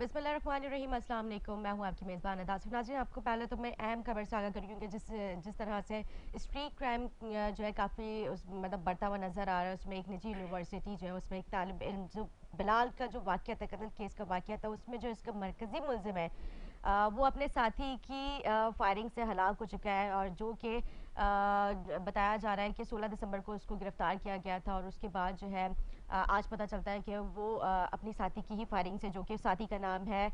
बिस्मिल्लाहिर्रहमानिर्रहीम, अस्सलाम वालेकुम। मैं हूं आपकी मेज़बान अदास। नाज़रीन, आपको पहले तो मैं अहम खबर से आगाह करूँ क्योंकि जिस तरह से स्ट्रीट क्राइम जो है काफ़ी मतलब बढ़ता हुआ नज़र आ रहा है। उसमें एक निजी यूनिवर्सिटी जो है उसमें एक तालिब इल्म जो बिलाल का जो वाक़या था, कत्ल केस का वाक़या था, उसमें जो इसका मरकज़ी मुलज़िम है वो अपने साथी की फायरिंग से हलाक हो चुका है और जो कि बताया जा रहा है कि 16 दिसंबर को उसको गिरफ्तार किया गया था और उसके बाद जो है आज पता चलता है कि वो अपनी साथी की ही फायरिंग से, जो कि साथी का नाम है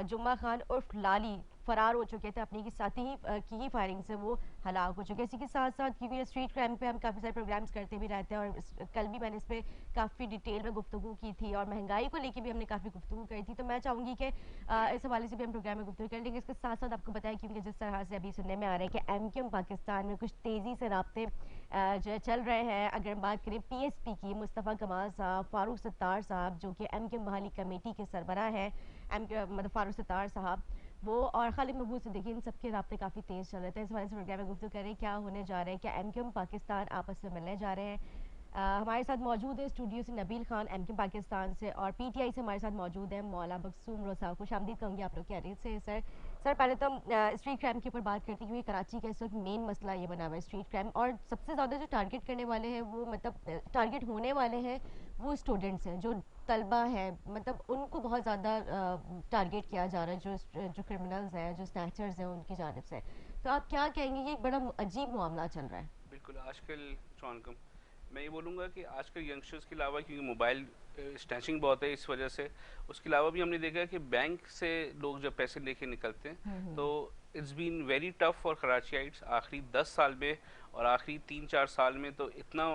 जुम्मा खान उर्फ लाली, फरार हो चुके थे। अपनी की साथी की ही फायरिंग से वो हलाक हो चुके हैं। इसी के साथ साथ क्योंकि स्ट्रीट क्राइम पे हम काफ़ी सारे प्रोग्राम्स करते भी रहते हैं और कल भी मैंने इस पर काफ़ी डिटेल में गुफ्तगू की थी और महंगाई को लेकर भी हमने काफ़ी गुफ्तगू करी थी। तो मैं चाहूँगी कि इस हवाले से भी हम प्रोग्राम में गुफ्तगू करें, लेकिन इसके साथ साथ आपको बताएं क्योंकि जिस तरह से अभी सुनने में आ रहा है कि एमक्यूएम पाकिस्तान में कुछ तेज़ी से राब्ते जो है चल रहे हैं। अगर हम बात करें पीएसपी की, मुस्तफ़ा कमाल साहब, फारूक सत्तार साहब जो कि एमक्यूएम बहाली कमेटी के सरबराह हैं, एम मतलब फारूक सत्तार साहब वो और खालिद महबूब सिद्दीकी, इन सबके राब्ते काफ़ी तेज़ चल रहे थे। इस वजह से प्रोग्राम में गुफ्तगू करें क्या होने जा रहा है, क्या एमक्यूएम पाकिस्तान आपस में मिलने जा रहे हैं। हमारे साथ मौजूद है स्टूडियो से नबील खान एमक्यूएम पाकिस्तान से, और पीटीआई से हमारे साथ मौजूद है मौला बक्सूम रोसा। खुशामदीद कहूँगी आप लोग की खैरियत से। सर पहले तो हम स्ट्रीट क्राइम के ऊपर बात करते हुए, कराची का इस वक्त मेन मसला ये बना हुआ है स्ट्रीट क्राइम, और सबसे ज़्यादा जो टारगेट करने वाले हैं वो मतलब टारगेट होने वाले हैं वो स्टूडेंट्स हैं, जो तलबा है, मतलब उनको बहुत ज़्यादा टारगेट किया जा रहा है, जो क्रिमिनल्स हैं, जो स्नैचर्स हैं, उनकी जानिब से। तो आप क्या कहेंगे, ये एक बड़ा अजीब मामला चल रहा है। बिल्कुल। आजकल चौनकम मैं ये बोलूँगा कि आजकल यंगस्टर्स के अलावा, क्योंकि मोबाइल स्नैचिंग बहुत है, इस वजह से उसके अलावा भी हमने देखा है कि बैंक से लोग जब पैसे लेके निकलते हैं तो it's been very tough for Karachiites आखिरी 10 साल में, और आखिरी 3-4 साल में तो इतना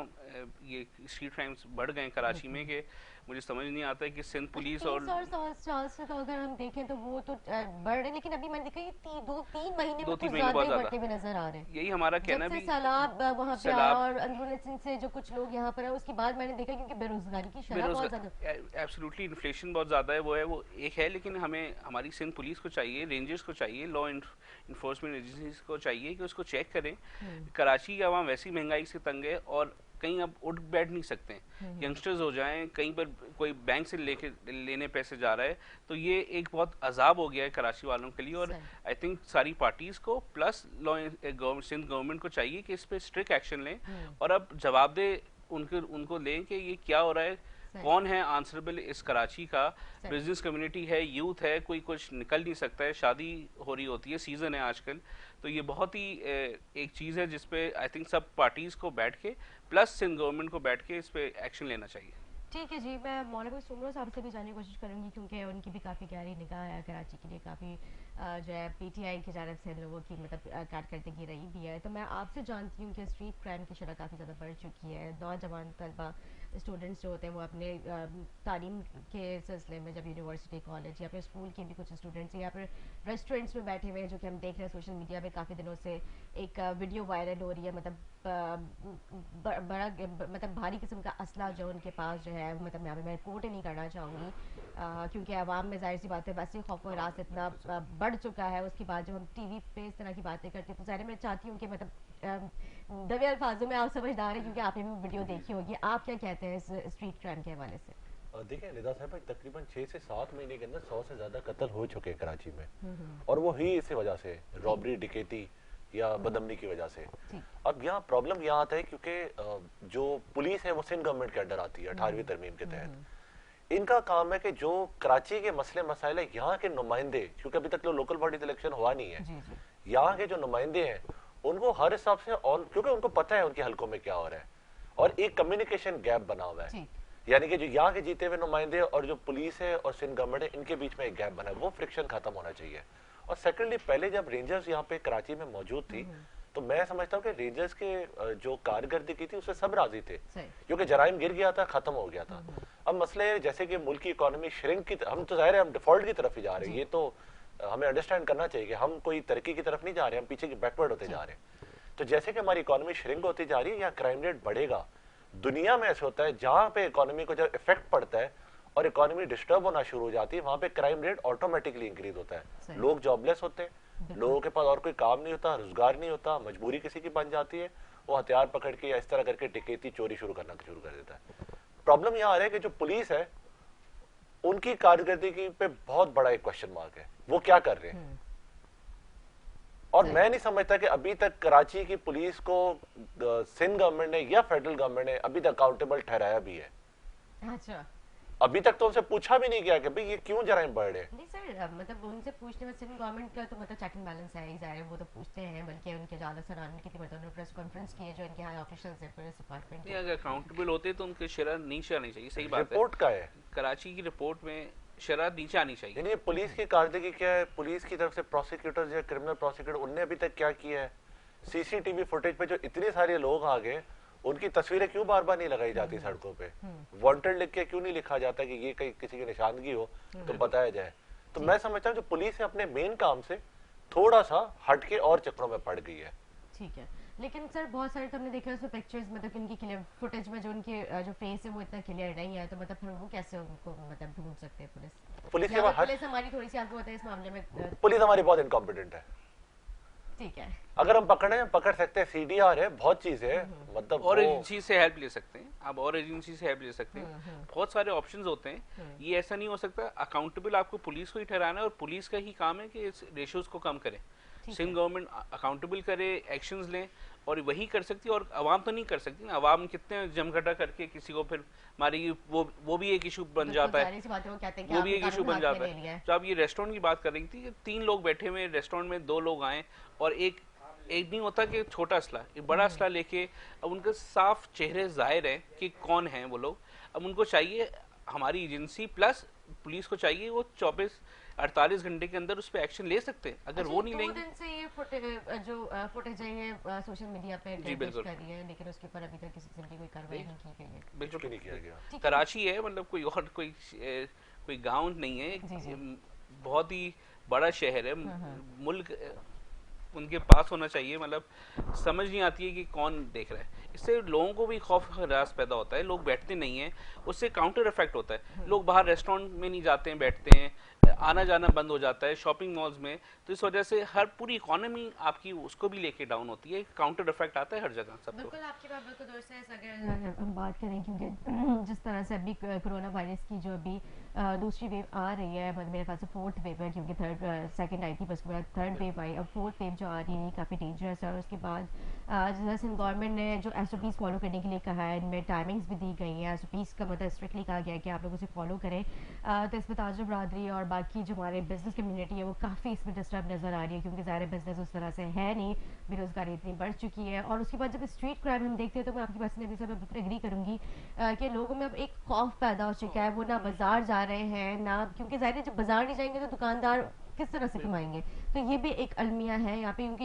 ये स्ट्रीट क्राइम्स बढ़ गए हैं कराची में कि मुझे समझ नहीं आता है कि सिंध पुलिस तीन और सौ साल से तो अगर हम देखें तो वो तो बढ़ रहे, लेकिन अभी मैंने देखा ये 2-3 महीने में दो कुछ तीन महीने ज्यादा बहुत ही ज़्यादा, बढ़ते हुए नजर आ रहे हैं। यही हमारा जब कहना से भी। सैलाब वहाँ पे आया सैलाब, और अंदरूनी सिंध से जो कुछ लोग यहाँ पर है, उसके बाद मैंने देखा क्योंकि बेरोजगारी की शरह बहुत ज्यादा। बेरोजगार एब्सोल्युटली इन्फ्लेशन बहुत ज़्यादा है, वो एक है। लेकिन हमें हमारी सिंध पुलिस को चाहिए, रेंजर्स को चाहिए, लॉ इन्फोर्समेंट एजेंसीज को चाहिए कि उसको चेक करें। कराची का वहाँ वैसी महंगाई से तंग है और कहीं अब उठ बैठ नहीं सकते हैं। यंगस्टर्स हो जाएं, कहीं पर कोई बैंक से लेने पैसे जा रहा है, तो ये एक बहुत अजाब हो गया है कराची वालों के लिए। और सही। आई थिंक सारी पार्टीज़ को प्लस सिंध गवर्नमेंट को चाहिए कि इस पर स्ट्रिक्ट एक्शन लें और अब जवाबदेह उनको लें कि ये क्या हो रहा है, सही। कौन है आंसरेबल इस कराची का। सही। बिजनेस कम्युनिटी है, यूथ है, कोई कुछ निकल नहीं सकता है, शादी हो रही होती है, सीज़न है आजकल। तो ये बहुत ही एक चीज़ है जिसपे आई थिंक सब पार्टीज़ को बैठ के प्लस सिंध गवर्नमेंट को बैठ के इस पे एक्शन लेना चाहिए। ठीक है जी, मैं मौलाना सुमरो साहब से भी जानने की कोशिश करूंगी क्योंकि उनकी भी काफ़ी गहरी निगाह है कराची के लिए। काफ़ी जो है पीटीआई की जानब से लोगों की मतलब कारकर्दगी रही भी है। तो मैं आपसे जानती हूँ कि स्ट्रीट क्राइम की शरह काफ़ी ज़्यादा बढ़ चुकी है। नौजवान तलबा, स्टूडेंट्स जो होते हैं वो अपने तालीम के सिलसिले में जब यूनिवर्सिटी, कॉलेज या फिर स्कूल के भी कुछ स्टूडेंट्स या फिर रेस्टोरेंट्स में बैठे हुए हैं, जो कि हम देख रहे हैं सोशल मीडिया पे काफ़ी दिनों से एक वीडियो वायरल हो रही है। मतलब बड़ा मतलब भारी किस्म का असला जो उनके पास जो है, मतलब यहाँ पे मैं रिपोर्ट ही नहीं करना चाहूँगी क्योंकि आवाम में जाहिर सी बात है वैसे ही खौफ और रास इतना बढ़ चुका है। उसके बाद जब हम टीवी पे इस तरह की बातें करते हैं तो ज़ाहिर मैं चाहती हूँ कि मतलब दबे अल्फाजों में आप समझदार हैं क्योंकि आपने भी वीडियो देखी होगी। आप क्या कहते हैं इस स्ट्रीट क्राइम के हवाले से? देखिए निदा साहब भाई, तकरीबन 6 से 7 महीने के अंदर 100 से ज़्यादा कत्ल हो चुके हैं कराची में, और वो ही इसी वजह से, रॉबरी, डिकेती या बदमनी की वजह से। अब यहाँ प्रॉब्लम यहाँ आता है क्योंकि जो पुलिस है वो सिंध गवर्नमेंट के अंडर आती है 18वीं तरमीम के तहत। इनका काम है कि जो कराची के मसले मसाइल है, यहाँ के नुमाइंदे, क्योंकि अभी तक तो लोकल बॉडी इलेक्शन हुआ नहीं है, यहाँ के जो नुमाइंदे हैं उनको हर हिसाब से ऑन, क्योंकि उनको पता है उनके हलकों में क्या हो रहा है, और एक कम्युनिकेशन गैप बना हुआ है। यानी कि जो यहाँ के जीते हुए नुमाइंदे और जो पुलिस है और सिंध गवर्नमेंट है, इनके बीच में एक गैप बना है, वो फ्रिक्शन खत्म होना चाहिए। और सेकेंडली, पहले जब रेंजर्स यहाँ पे कराची में मौजूद थी तो मैं समझता हूँ कि रेंजर्स के जो कारकर्दगी थी उससे सब राजी थे, क्योंकि जराइम गिर गया था, खत्म हो गया था। अब मसले है जैसे कि मुल्क की इकोनॉमी श्रिंक की, हम तो जाहिर है हम डिफॉल्ट की तरफ ही जा रहे हैं, ये तो हमें अंडरस्टैंड करना चाहिए कि हम कोई तरक्की की तरफ नहीं जा रहे, हम पीछे की बैकवर्ड होते जा रहे हैं। तो जैसे कि हमारी इकोनॉमी श्रिंक होती जा रही है या क्राइम रेट बढ़ेगा, दुनिया में ऐसा होता है जहां पे इकोनॉमी को जब इफेक्ट पड़ता है और इकोनॉमी डिस्टर्ब होना शुरू हो जाती है, वहां पे क्राइम रेट ऑटोमेटिकली इंक्रीज होता है। लोग जॉबलेस होते हैं, लोगों के पास और कोई काम नहीं होता, रोजगार नहीं होता, मजबूरी किसी की बन जाती है, वो हथियार पकड़ के या इस तरह करके टिकेती चोरी शुरू करना शुरू कर देता है। प्रॉब्लम यहाँ आ रहा है कि जो पुलिस है उनकी कारकर्दगी पे बहुत बड़ा एक क्वेश्चन मार्क है, वो क्या कर रहे हैं। और मैं नहीं समझता कि अभी तक कराची की पुलिस को सिंध गवर्नमेंट ने या फेडरल गवर्नमेंट ने अभी तक अकाउंटेबल ठहराया भी है। अच्छा, अभी तक तो उनसे पूछा भी नहीं गया कि भाई ये क्यों जराइम बढ़ रहे। नहीं सर, मतलब उनसे पूछने में सिंध गवर्नमेंट का तो मतलब चेक एंड बैलेंस है ही, ज़ाहिर है वो तो पूछते हैं, बल्कि उनके जाला सराहना की थी, मतलब उन्होंने प्रेस कॉन्फ्रेंस की है जो इनके हाई ऑफिशियल्स हैं पुलिस डिपार्टमेंट। अगर अकाउंटेबल होते तो उनके शरह नीचे आनी चाहिए, सही बात है। रिपोर्ट का है, कराची की रिपोर्ट में शरह नीचे आनी चाहिए। यानी पुलिस की कारकर्दगी क्या है, पुलिस की तरफ से प्रोसिक्यूटर या क्रिमिनल प्रोसिक्यूटर उनने अभी तक क्या किया है। सीसीटीवी फुटेज पे जो इतने सारे लोग आ गए, उनकी तस्वीरें क्यों बार बार नहीं लगाई जाती सड़कों पे, वांटेड लिख के क्यों नहीं लिखा जाता कि ये कहीं किसी की निशानगी हो तो बताया जाए। तो मैं समझता हूँ जो पुलिस है अपने मेन काम से थोड़ा सा हटके और चक्रों में पड़ गई है। ठीक है, लेकिन सर बहुत सारे तो हमने देखा उसमें पिक्चर्स, मतलब कि उनकी क्लियर फुटेज में जो उनके जो फेस है वो इतना क्लियर नहीं है, तो मतलब फिर वो कैसे उनको मतलब ढूंढ सकते हैं पुलिस के बाद पुलिस हमारी थोड़ी सी आपको बताए इस मामले में पुलिस हमारी बहुत इनकॉम्पिटेंट है। ठीक है, अगर हम पकड़ सकते हैं, सीडीआर है, बहुत चीज है, मतलब और एजेंसी से हेल्प ले सकते हैं आप, और एजेंसी से हेल्प ले सकते हैं, बहुत सारे ऑप्शंस होते हैं। ये ऐसा नहीं हो सकता अकाउंटेबल आपको पुलिस को ही ठहराना है, और पुलिस का ही काम है कि इस रेशियोज को कम करे। सिंध गवर्नमेंट अकाउंटेबल करे, एक्शंस लें, और वही कर सकती है, और आवाम तो नहीं कर सकती ना। आवाम कितने जमघटा करके किसी को फिर मारेगी, वो भी एक इशू बन जाता है, वो भी एक इशू बन जाता है। तो आप ये रेस्टोरेंट की बात कर रही थी कि 3 लोग बैठे हुए रेस्टोरेंट में, 2 लोग आए, और एक नहीं होता कि छोटा असला, एक बड़ा असला लेके, अब उनके साफ चेहरे जाहिर है कि कौन है वो लोग। अब उनको चाहिए, हमारी एजेंसी प्लस पुलिस को चाहिए, वो 48 घंटे के अंदर उस पर एक्शन ले सकते हैं। अगर वो नहीं लेंगे, 2 दिन से ये फुटेज है ये सोशल मीडिया पे डिस्ट्रीब्यूट कर रही है, लेकिन उसके ऊपर अभी तक किसी किस्म की कोई कार्रवाई नहीं की गई है। बिल्कुल नहीं किया गया। कराची है, मतलब कोई और कोई गांव नहीं है, बहुत ही बड़ा शहर है, मुल्क उनके पास होना चाहिए। मतलब समझ नहीं आती है कि कौन देख रहा है। इससे लोगों को भी खौफ हरास पैदा होता है, लोग बैठते नहीं हैं, उससे काउंटर इफेक्ट होता है। लोग बाहर रेस्टोरेंट में नहीं जाते हैं, बैठते हैं, आना जाना बंद हो जाता है शॉपिंग मॉल्स में, तो इस वजह से हर पूरी इकोनॉमी आपकी उसको भी लेके डाउन होती है। काउंटर इफेक्ट आता है हर जगह सबको। बिल्कुल आपकी बात बिल्कुल दुरुस्त है। अगर हम बात करें, क्योंकि जिस तरह से अभी कोरोना वायरस की जो अभी दूसरी वेव आ रही है, मतलब मेरे ख्याल से 4th वेव है, क्योंकि सेकंड आई थी, बस उसके बाद 3rd वेव आई, अब 4th वेव जो आ रही है काफ़ी डेंजरस है। और उसके बाद सिंध गवर्नमेंट ने जो SOPs फॉलो करने के लिए कहा है, इनमें टाइमिंग्स भी दी गई हैं। SOPs का मतलब स्ट्रिक्टली कहा गया है कि आप लोग उसे फॉलो करें। तो इसमें ताजर बरादरी और बाकी जो हमारे बिजनेस कम्युनिटी है वो काफ़ी इसमें डिस्टर्ब नज़र आ रही है, क्योंकि ज़ाहिर बिजनेस उस तरह से है नहीं, बेरोजगारी इतनी बढ़ चुकी है। और उसके बाद जब स्ट्रीट क्राइम हम देखते हैं, तो मैं आपकी बात से नबी साहब मैं बिल्कुल एग्री करूँगी कि लोगों में अब एक खौफ पैदा हो चुका है। वो ना बाजार जा रहे हैं ना, क्योंकि ज़ाहिर है जब बाजार नहीं जाएंगे तो दुकानदार किस तरह से कमाएंगे। तो ये भी एक अलमिया है यहाँ पे, क्योंकि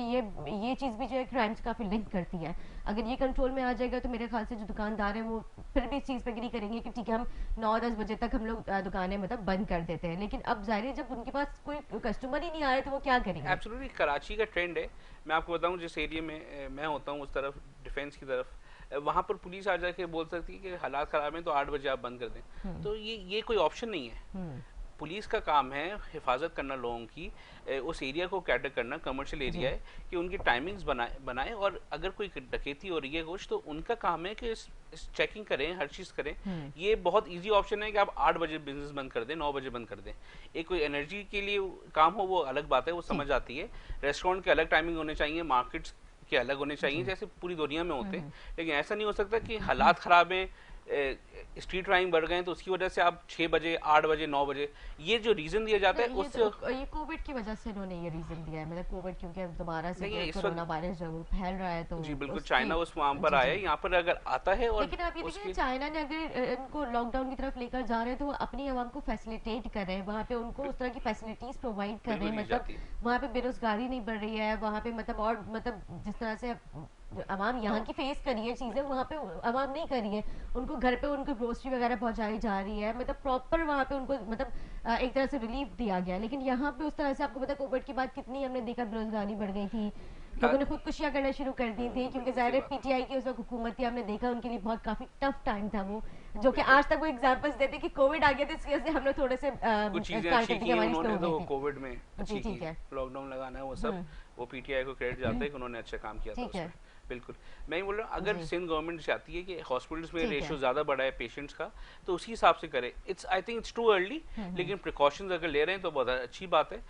ये चीज़ भी जो है क्राइम से काफ़ी लिंक करती है। अगर ये कंट्रोल में आ जाएगा तो मेरे ख्याल से जो दुकानदार हैं वो फिर भी इस चीज़ पर एग्री करेंगे कि ठीक है हम 9-10 बजे तक हम लोग दुकानें मतलब बंद कर देते हैं। लेकिन अब ज़ाहिर है जब उनके पास कोई कस्टमर ही नहीं आ रहे तो वो क्या करेंगे। एब्सोल्युटली कराची का ट्रेंड है। मैं आपको बताऊं, जिस एरिया में मैं होता हूं उस तरफ, डिफेंस की तरफ, वहाँ पर पुलिस आ जाके बोल सकती है कि हालात ख़राब हैं तो 8 बजे आप बंद कर दें। तो ये कोई ऑप्शन नहीं है। पुलिस का काम है हिफाजत करना लोगों की, उस एरिया को कैटर करना, कमर्शियल एरिया है, कि उनकी टाइमिंग्स बनाए, और अगर कोई डकैती हो रही है कुछ, तो उनका काम है कि चेकिंग करें, हर चीज़ करें। ये बहुत इजी ऑप्शन है कि आप 8 बजे बिजनेस बंद कर दें, 9 बजे बंद कर दें। एक कोई एनर्जी के लिए काम हो वो अलग बात है, वो समझ आती है। रेस्टोरेंट के अलग टाइमिंग होने चाहिए, मार्केट्स के अलग होने चाहिए, जैसे पूरी दुनिया में होते हैं। लेकिन ऐसा नहीं हो सकता कि हालात ख़राब हैं, स्ट्रीट क्राइम बढ़ गए तो उसकी वजह से आप 6 बजे, 8 बजे, 9 बजे, ये जो रीजन दिया जाता है उससे, ये कोविड की वजह से इन्होंने ये रीजन दिया है। मतलब कोविड क्योंकि दोबारा से कोरोना वायरस जो फैल रहा है, तो जी बिल्कुल चाइना उस वहाँ पर आया है, यहाँ पर अगर आता है। और लेकिन आप ये देखिए चाइना ने अगर इनको लॉकडाउन की तरफ लेकर जा रहे हैं तो वो अपनी आवाम को फैसिलिटेट कर रहे हैं, वहाँ पे उनको उस तरह की फैसिलिटीज प्रोवाइड कर रहे हैं। मतलब वहाँ पे बेरोजगारी नहीं बढ़ रही है, वहाँ पे मतलब और मतलब जिस तरह से आवाम यहाँ की फेस करी है चीज़ें, वहाँ पे आवाम नहीं करी है। उनको घर पे उनको ग्रोसरी वगैरह पहुँचाई जा रही है, मतलब प्रॉपर वहाँ पे उनको मतलब एक तरह से रिलीफ दिया गया। लेकिन यहाँ पे उस तरह से आपको पता कोविड के बाद कितनी हमने देखा बेरोजगारी बढ़ गई थी, लोगों ने खुदकुशियाँ करना शुरू कर दी थी, क्योंकि ज़ाहिर है PTI की उस वक्त हुकूमत थी, हमने देखा उनके लिए बहुत काफ़ी टफ टाइम था वो, जो कि आज तक वो एग्जांपल्स देते कि कोविड आ गया तो इसकी वजह से हम लोग थोड़े से कुछ चीजें अच्छी की उन्होंने, तो कोविड में अच्छी ठीक की, है, लॉकडाउन लगाना है वो सब, वो PTI को क्रेडिट जाता है कि उन्होंने अच्छा काम किया था उसमें। बिल्कुल, मैं ही बोल रहा हूँ अगर जी। सिंध गवर्नमेंट चाहती है कि हॉस्पिटल्स में ठीक है। रेशियो ज़्यादा बढ़ा है पेशेंट्स का, तो उसी हिसाब से करे। It's I think it's too early, लेकिन प्रिकॉशंस अगर ले रहे हैं तो बहुत अच्छी बात है।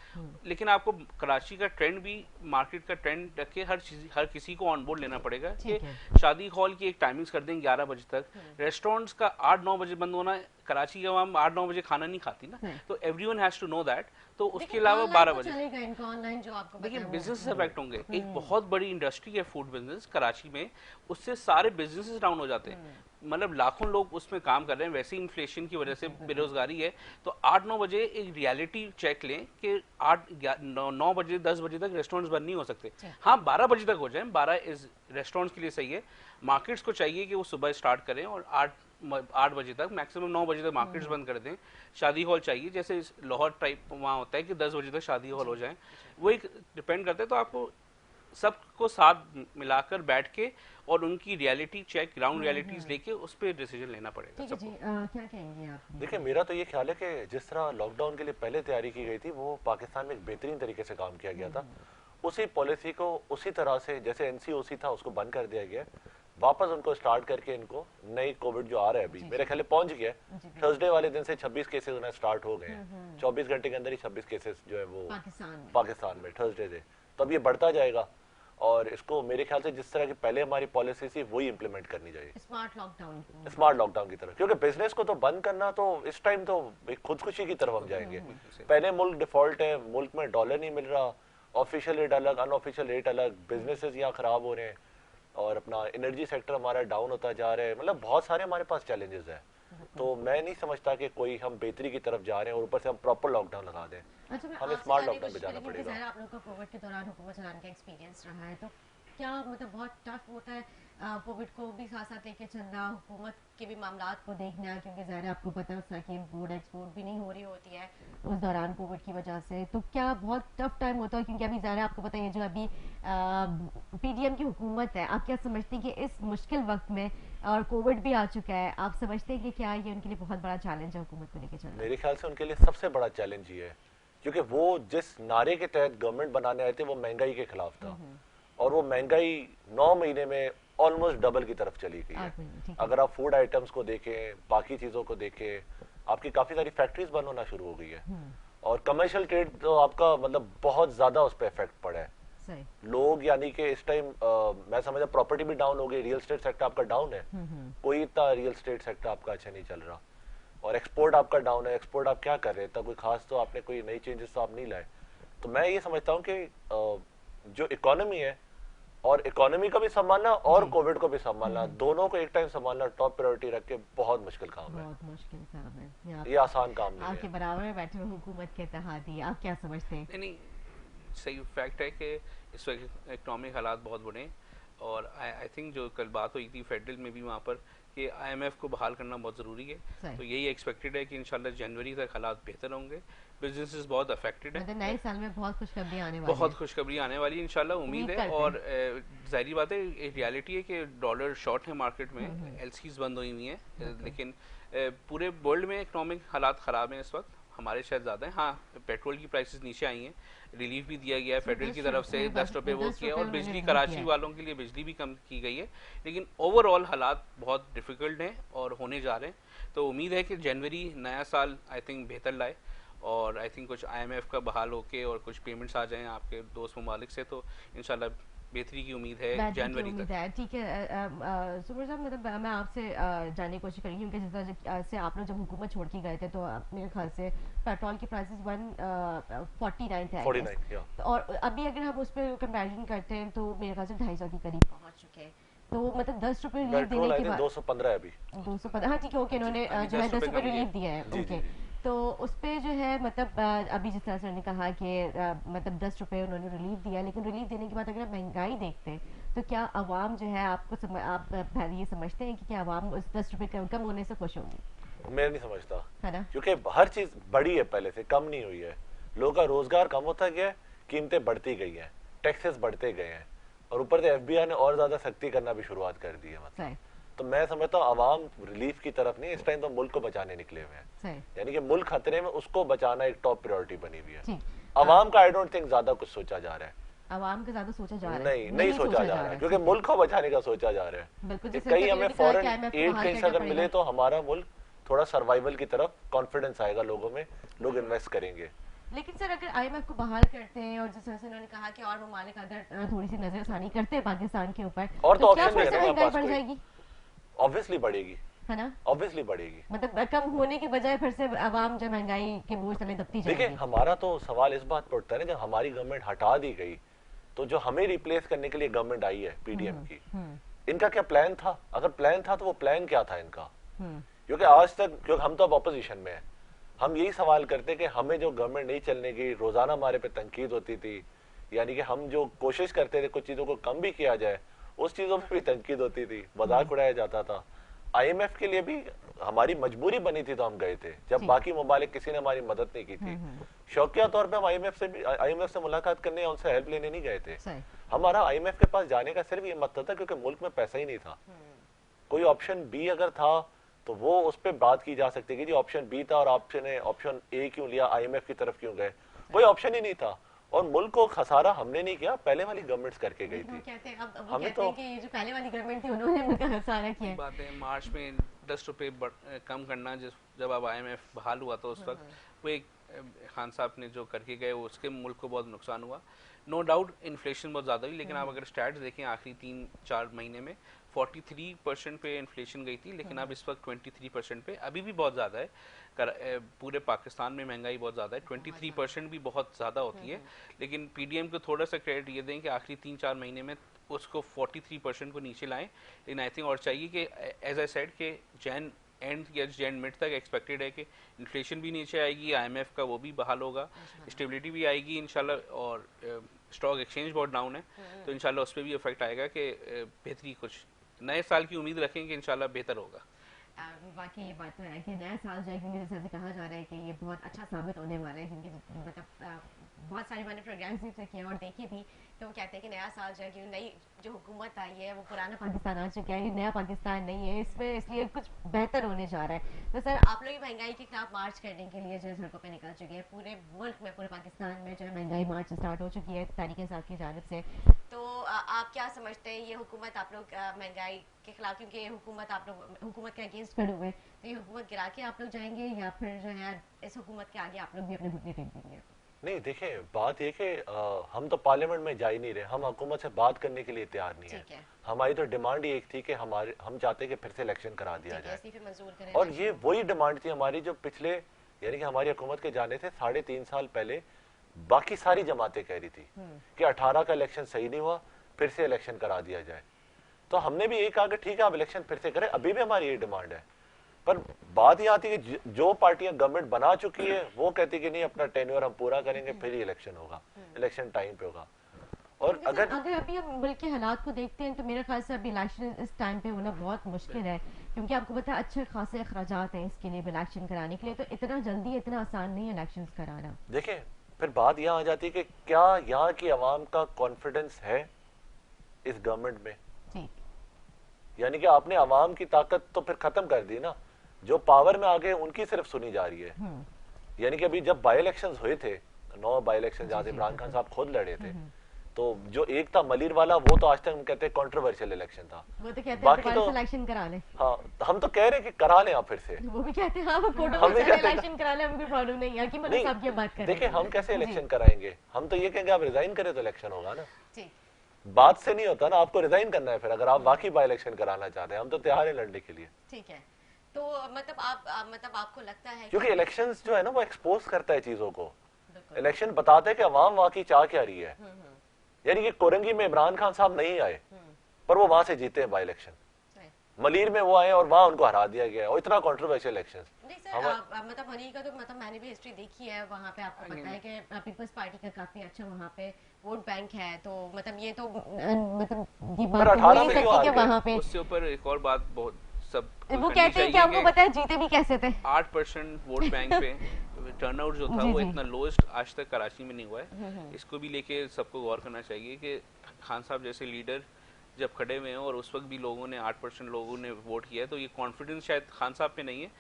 लेकिन आपको कराची का ट्रेंड भी, मार्केट का ट्रेंड रख के हर किसी को ऑन बोर्ड लेना पड़ेगा कि ठीक है। शादी हॉल की एक टाइमिंग्स कर देंगे 11 बजे तक, रेस्टोरेंट्स का 8-9 बजे बंद होना है। कराची के आवाम 8-9 बजे खाना नहीं खाती ना, तो everyone has to know that. तो उसके अलावा 12 बजे चलेगा इनका ऑनलाइन, जो आपको देखिए पता है वो। बिजनेस अफेक्ट होंगे। एक बहुत बड़ी इंडस्ट्री है फूड बिजनेस कराची में, उससे सारे बिजनेसेस डाउन हो जाते हैं। मतलब लाखों लोग उसमें काम कर रहे हैं, वैसे इन्फ्लेशन की वजह से बेरोजगारी है। तो 8-9 बजे एक रियलिटी चेक लें कि 9 बजे 10 बजे तक रेस्टोरेंट्स बंद नहीं हो सकते। हाँ 12 बजे तक हो जाए, 12 इज रेस्टोरेंट्स के लिए सही है। मार्केट्स को चाहिए कि वो सुबह स्टार्ट करें और 8 बजे तक, मैक्सिमम 9 बजे तक मार्केट्स बंद कर दें। शादी हॉल चाहिए, जैसे लाहौर टाइप वहाँ होता है कि 10 बजे तक शादी हॉल हो जाए, वो एक डिपेंड करता है। तो आपको सबको साथ मिलाकर बैठ के और उनकी रियलिटी चेक, ग्राउंड रियलिटीज लेके उस पर डिसीजन लेना पड़ेगा ठीक है जी। सबको। क्या कहेंगे आप? देखिए मेरा तो ये ख्याल है कि जिस तरह लॉकडाउन के लिए पहले तैयारी की गई थी वो पाकिस्तान में एक बेहतरीन तरीके से काम किया गया था। उसी पॉलिसी को उसी तरह से जैसे एनसीओसी था उसको बंद कर दिया गया, वापस उनको स्टार्ट करके इनको नई कोविड जो आ रहा है अभी मेरे ख्याल पहुंच गया। थर्सडे वाले दिन से 26 केसेस उन्हें स्टार्ट हो गए हैं। 24 घंटे के अंदर ही 26 केसेस जो है वो पाकिस्तान में थर्सडे से। तो अब ये बढ़ता जाएगा और इसको मेरे ख्याल से जिस तरह की पहले हमारी पॉलिसी थी वही इंप्लीमेंट करनी चाहिए, स्मार्ट लॉकडाउन की तरफ। क्योंकि बिजनेस को तो बंद करना तो इस टाइम तो एक खुदकुशी की तरफ हम जाएंगे। पहले मुल्क डिफॉल्ट है, मुल्क में डॉलर नहीं मिल रहा, ऑफिशियल रेट अलग, अनऑफिशियल रेट अलग, बिजनेसेस यहाँ खराब हो रहे हैं और अपना एनर्जी सेक्टर हमारा डाउन होता जा रहा है। मतलब बहुत सारे हमारे पास चैलेंजेस हैं। तो मैं नहीं समझता कि कोई हम बेहतरी की तरफ जा रहे हैं और ऊपर से हम प्रॉपर लॉकडाउन लगा दें। हमें स्मार्ट लॉकडाउन पे जाना पड़ेगा। आप लोगों का कोविड के दौरान हुकूमत चलाने का एक्सपीरियंस रहा है, तो क्या मतलब बहुत टफ होता है कोविड को भी साथ साथ लेके चलना, हुकूमत के भी मामलात को देखना, क्योंकि ज़ाहिर है आपको पता है उस तरह की इम्पोर्ट एक्सपोर्ट भी नहीं हो रही होती है उस दौरान कोविड की वजह से। तो क्या बहुत टफ टाइम होता है? क्योंकि अभी ज़ाहिर है आपको पता है जो अभी पीडीएम की हुकूमत है, आप क्या समझते हैं कि इस मुश्किल वक्त में, और कोविड भी आ चुका है, आप समझते हैं कि क्या ये उनके लिए बहुत बड़ा चैलेंज है हुकूमत को लेकर चलना? मेरे ख्याल से उनके लिए सबसे बड़ा चैलेंज ये है क्योंकि वो जिस नारे के तहत गवर्नमेंट बनाने आए थे वो महंगाई के खिलाफ था और वो महंगाई 9 महीने में ऑलमोस्ट डबल की तरफ चली गई है। अगर आप फूड आइटम्स को देखें, बाकी चीजों को देखें, आपकी काफी सारी फैक्ट्रीज बंद होना शुरू हो गई है और कमर्शियल ट्रेड तो आपका मतलब बहुत ज्यादा उस पर इफेक्ट पड़ा है। लोग यानी कि इस टाइम मैं समझा प्रॉपर्टी भी डाउन हो गई, रियल स्टेट सेक्टर आपका डाउन है, कोई इतना रियल स्टेट सेक्टर आपका अच्छा नहीं चल रहा और एक्सपोर्ट आपका डाउन है। एक्सपोर्ट आप क्या कर रहे हैं, कोई खास तो आपने कोई नई चेंजेस तो आप नहीं लाए। तो मैं ये समझता हूँ कि जो इकोनॉमी है और इकोनॉमी का भी संभालना और कोविड को भी संभालना, दोनों को एक टाइम संभालना टॉप प्रायोरिटी रख के बहुत मुश्किल काम है। बहुत मुश्किल काम है, ये आसान काम नहीं है। आपके बराबर में बैठे हुए हुकूमत के इत्तेहादी, आप क्या समझते हैं? नहीं, सही फैक्ट है कि इस वक्त इकोनॉमिक हालात बहुत बुरे हैं और आई थिंक जो कल बात हुई थी फेडरल में भी वहाँ पर कि IMF को बहाल करना बहुत ज़रूरी है। तो यही एक्सपेक्टेड है कि इंशाल्लाह जनवरी तक हालात बेहतर होंगे। बिजनेसेस बहुत अफेक्टेड है, नए साल में बहुत खुशखबरी आने वाली है, बहुत खुशखबरी आने वाली है इंशाल्लाह, उम्मीद है। और जाहिर बात है एक रियलिटी है कि डॉलर शॉर्ट है मार्केट में, LCs बंद हुई हुई हैं, लेकिन पूरे वर्ल्ड में इकोनॉमिक हालात ख़राब हैं इस वक्त, हमारे शायद ज़्यादा है। हाँ पेट्रोल की प्राइसेस नीचे आई हैं, रिलीफ भी दिया गया है फेडरल की तरफ से, 10 रुपये वो किया, और बिजली कराची वालों के लिए बिजली भी कम की गई है। लेकिन ओवरऑल हालात बहुत डिफ़िकल्ट हैं और होने जा रहे हैं। तो उम्मीद है कि जनवरी नया साल आई थिंक बेहतर लाए और आई थिंक कुछ IMF का बहाल होके और कुछ पेमेंट्स आ जाएं आपके दोस्त ममालिक से, तो इंशाल्लाह बेहतरी की उम्मीद है जनवरी तक। ठीक है सुपर साहब, मतलब मैं आपसे जानने की कोशिश करूँगी क्योंकि जिस तरह से आप लोग जब हुकूमत छोड़ के गए थे तो मेरे ख्याल से पेट्रोल की प्राइसेस 149 थे और अभी अगर हम उस पर कंपैरिजन करते हैं तो मेरे ख्याल से 250 के करीब पहुँच चुके हैं। तो मतलब 10 रुपए रिलीफ देने के बाद 215 अभी 215, हाँ ठीक है ओके, इन्होंने जो है 10 रुपए रिलीफ दिया है, ओके। तो उस पे जो है मतलब अभी जिस तरह से उन्होंने कहा कि मतलब 10 रुपए उन्होंने रिलीफ दिया, लेकिन रिलीफ देने के बाद अगर आप महंगाई देखते हैं तो क्या आवाम जो है आप ये समझते हैं कि क्या आवाम उस 10 रुपए कम होने से खुश होंगी? मैं नहीं समझता, है ना, क्योंकि हर चीज बढ़ी है, पहले से कम नहीं हुई है। लोगों का रोजगार कम होता गया है, कीमतें बढ़ती गई हैं, टैक्सेस बढ़ते गए हैं और ऊपर से FBI ने और ज्यादा सख्ती करना भी शुरुआत कर दी है। मतलब तो मैं समझता हूँ आवाम रिलीफ की तरफ नहीं, इस टाइम तो मुल्क को बचाने निकले हुए हैं, यानी कि मुल्क खतरे में, उसको बचाना एक टॉप प्रायोरिटी बनी हुई है। आवाम का आई डोंट थिंक ज्यादा कुछ सोचा जा रहा है। आवाम का ज्यादा सोचा जा रहा है? नहीं सोचा जा रहा है, क्योंकि मुल्क को बचाने का सोचा जा रहा है। बिल्कुल, कहीं हमें फॉरेन एड कहीं से अगर मिले तो हमारा मुल्क थोड़ा सर्वाइवल की तरफ कॉन्फिडेंस आएगा लोगों में, लोग इन्वेस्ट करेंगे। लेकिन सर अगर आईएमएफ को बहाल करते हैं और जिस तरह से उन्होंने कहा कि और ममालिक अगर थोड़ी सी नजरसानी करते हैं पाकिस्तान के ऊपर, और तो क्या ऑप्शन नहीं है ना महंगाई पास बढ़ कोई। जाएगी? ऑब्वियसली बढ़ेगी, है ना, ऑब्वियसली बढ़ेगी। मतलब कम होने की बजाय फिर से आवाम जो महंगाई के बोझ तले दबती जाएगी। देखिए हमारा तो सवाल इस बात पर उठता है ना, जब हमारी गवर्नमेंट हटा दी गई तो जो हमें रिप्लेस करने के लिए गवर्नमेंट आई है पीडीएम की, इनका क्या प्लान था? अगर प्लान था तो वो प्लान क्या था इनका? क्योंकि आज तक, क्योंकि हम तो अब ऑपोजिशन में है, हम यही सवाल करते कि हमें जो गवर्नमेंट नहीं चलने की, रोजाना हमारे पे तनकीद होती थी, यानी कि हम जो कोशिश करते थे कुछ चीजों को कम भी किया जाए, उस चीजों पे भी तनकीद होती थी, मजाक उड़ाया जाता था। आईएमएफ के लिए भी हमारी मजबूरी बनी थी तो हम गए थे, जब बाकी ममालिक किसी ने हमारी मदद नहीं की थी। शौकिया तौर पे हम आईएमएफ से मुलाकात करने या उनसे हेल्प लेने नहीं गए थे। हमारा आईएमएफ के पास जाने का सिर्फ ये मकसद था क्योंकि मुल्क में पैसा ही नहीं था। कोई ऑप्शन बी अगर था तो वो उस पर बात की जा सकती है कि ऑप्शन बी था और ऑप्शन ए क्यों लिया, आईएमएफ की तरफ क्यों गए? कोई ऑप्शन ही नहीं था और मुल्क को खसारा हमने नहीं किया, पहले वाली गवर्नमेंट्स करके गई थी। हमें तो कि ये जो पहले वाली गवर्नमेंट थी उन्होंने मुल्क का खसारा किया। बात है मार्च में 10 रुपए कम करना, जब अब आईएमएफ बहाल हुआ तो उस वक्त वो एक खान साहब ने जो करके गए उसके मुल्क को बहुत नुकसान हुआ। नो डाउट इन्फ्लेशन बहुत ज़्यादा हुई, लेकिन आप अगर स्टैट्स देखें आखिरी 3-4 महीने में 43% पे इन्फ्लेशन गई थी, लेकिन अब इस वक्त 23% पे, अभी भी बहुत ज़्यादा है। पूरे पाकिस्तान में महंगाई बहुत ज़्यादा है, 23% भी बहुत ज़्यादा होती है। लेकिन पीडीएम को थोड़ा सा क्रेडिट ये दें कि आखिरी 3-4 महीने में उसको 43% को नीचे लाएं। लेकिन आई थिंक और चाहिए कि एज आई सेड कि जैन एंड या जैन मिड तक एक्सपेक्टेड है कि इन्फ्लेशन भी नीचे आएगी, आईएमएफ का वो भी बहाल होगा, स्टेबिलिटी भी आएगी इंशाल्लाह, और स्टॉक एक्सचेंज बहुत डाउन है तो इंशाल्लाह उस पर भी इफेक्ट आएगा कि बेहतरी, कुछ नए साल की उम्मीद रखें कि इंशाल्लाह बेहतर होगा। बाकी ये बात तो है कि नया साल जो है, क्योंकि जैसे कहा जा रहा है कि ये बहुत अच्छा साबित होने वाला है, क्योंकि मतलब बहुत सारे मैंने प्रोग्राम्स भी किए और देखे भी, तो वो कहते हैं कि नया साल जो है कि नई जो हुकूमत आई है वो पुराना पाकिस्तान आ चुका है, नया पाकिस्तान नहीं है इसमें, इसलिए कुछ बेहतर होने जा रहा है। तो सर आप लोग महंगाई के खिलाफ मार्च करने के लिए जो है सड़कों पे निकल चुके हैं, पूरे मुल्क में, पूरे पाकिस्तान में जो है महंगाई मार्च स्टार्ट हो चुकी है तहरीक-ए-इंसाफ की जानिब से। तो आप क्या समझते हैं ये हुकूमत, आप लोग महंगाई के खिलाफ, क्योंकि ये हुकूमत आप लोग हुकूमत के अगेंस्ट खड़े हुए, तो ये हुकूमत गिरा के आप लोग जाएंगे या फिर जो है इस हुकूमत के आगे आप लोग भी अपने घुटने टेक देंगे? नहीं देखिए, बात ये कि हम तो पार्लियामेंट में जा ही नहीं रहे, हम हुकूमत से बात करने के लिए तैयार नहीं है। हमारी तो डिमांड ही एक थी कि हम चाहते कि फिर से इलेक्शन करा दिया जाए, और ये वही डिमांड थी हमारी जो पिछले, यानी कि हमारी हुकूमत के जाने से 3.5 साल पहले बाकी सारी जमातें कह रही थी कि 18 का इलेक्शन सही नहीं हुआ, फिर से इलेक्शन करा दिया जाए। तो हमने भी एक आगे ठीक है आप इलेक्शन फिर से करें, अभी भी हमारी ये डिमांड है। पर बात ये आती है कि जो पार्टियां गवर्नमेंट बना चुकी है वो कहती है कि नहीं अपना टेन्योर हम पूरा करेंगे, फिर ही इलेक्शन होगा, इलेक्शन टाइम पे होगा। और अगर अभी हम मुल्क के हालात को देखते हैं तो मेरे ख्याल से अभी इलेक्शन इस टाइम पे होना बहुत मुश्किल है, क्योंकि आपको पता है अच्छे खासे अखराजात हैं इसके लिए इलेक्शन कराने के लिए, तो इतना जल्दी इतना आसान नहीं है इलेक्शन कराना। देखिए फिर बात यहाँ आ जाती है कि क्या यहाँ की आवाम का कॉन्फिडेंस है इस गवर्नमेंट में? यानी कि आपने आवाम की ताकत तो फिर खत्म कर दी ना, जो पावर में आ गए उनकी सिर्फ सुनी जा रही है। यानी कि अभी जब बाई इलेक्शंस हुए थे, 9 बाई इलेक्शन जहाँ से इमरान खान साहब खुद लड़े थे, तो जो एक था मलिर वाला, वो तो आज तक हम कहते हैं कंट्रोवर्शियल इलेक्शन था, वो तो कहते बाकी तो इलेक्शन करा ले। हाँ, हम तो कह रहे हैं कि करा लें आप फिर से, वो भी कहते हैं हाँ, इलेक्शन करा ले, हमें कोई प्रॉब्लम नहीं है कि मतलब सब ये बात करें। देखिए हम कैसे इलेक्शन कराएंगे, हम तो ये कहेंगे आप रिजाइन करें तो इलेक्शन होगा ना, बात से नहीं होता ना, आपको रिजाइन करना है फिर, अगर आप वाकई बाई इलेक्शन कराना चाहते हैं, हम तो तैयार है लड़ने के लिए। ठीक है, तो मतलब आपको लगता है क्योंकि इलेक्शंस जो है ना वो एक्सपोज करता है चीजों को, इलेक्शन बताता है कि अवाम वाकई चाह क्या रही है। यानी कि कोरंगी में इमरान खान साहब नहीं आए पर वो वहां से जीते हैं बाई इलेक्शन, मलीर में वो आए और वहां उनको हरा दिया गया, और इतना कंट्रोवर्शियल इलेक्शन। मतलब मलीर का तो मतलब मैंने भी हिस्ट्री देखी है, वहां पे आपको पता है कि पीपल्स पार्टी का काफी अच्छा वहां पे वोट बैंक है, तो मतलब ये तो मतलब ये बात हो नहीं सकती कि वहां पे। उससे ऊपर एक और बात बहुत सब वो कहते हैं कि आपको पता है जीते भी कैसे थे, 8% वोट बैंक पे टर्नआउट जो था वो इतना लोएस्ट आज तक कराची में नहीं हुआ है। इसको भी लेके सबको गौर करना चाहिए कि खान साहब जैसे लीडर जब खड़े हुए हैं और उस वक्त भी लोगों ने 8% लोगों ने वोट किया है, तो ये कॉन्फिडेंस शायद खान साहब पे नहीं है,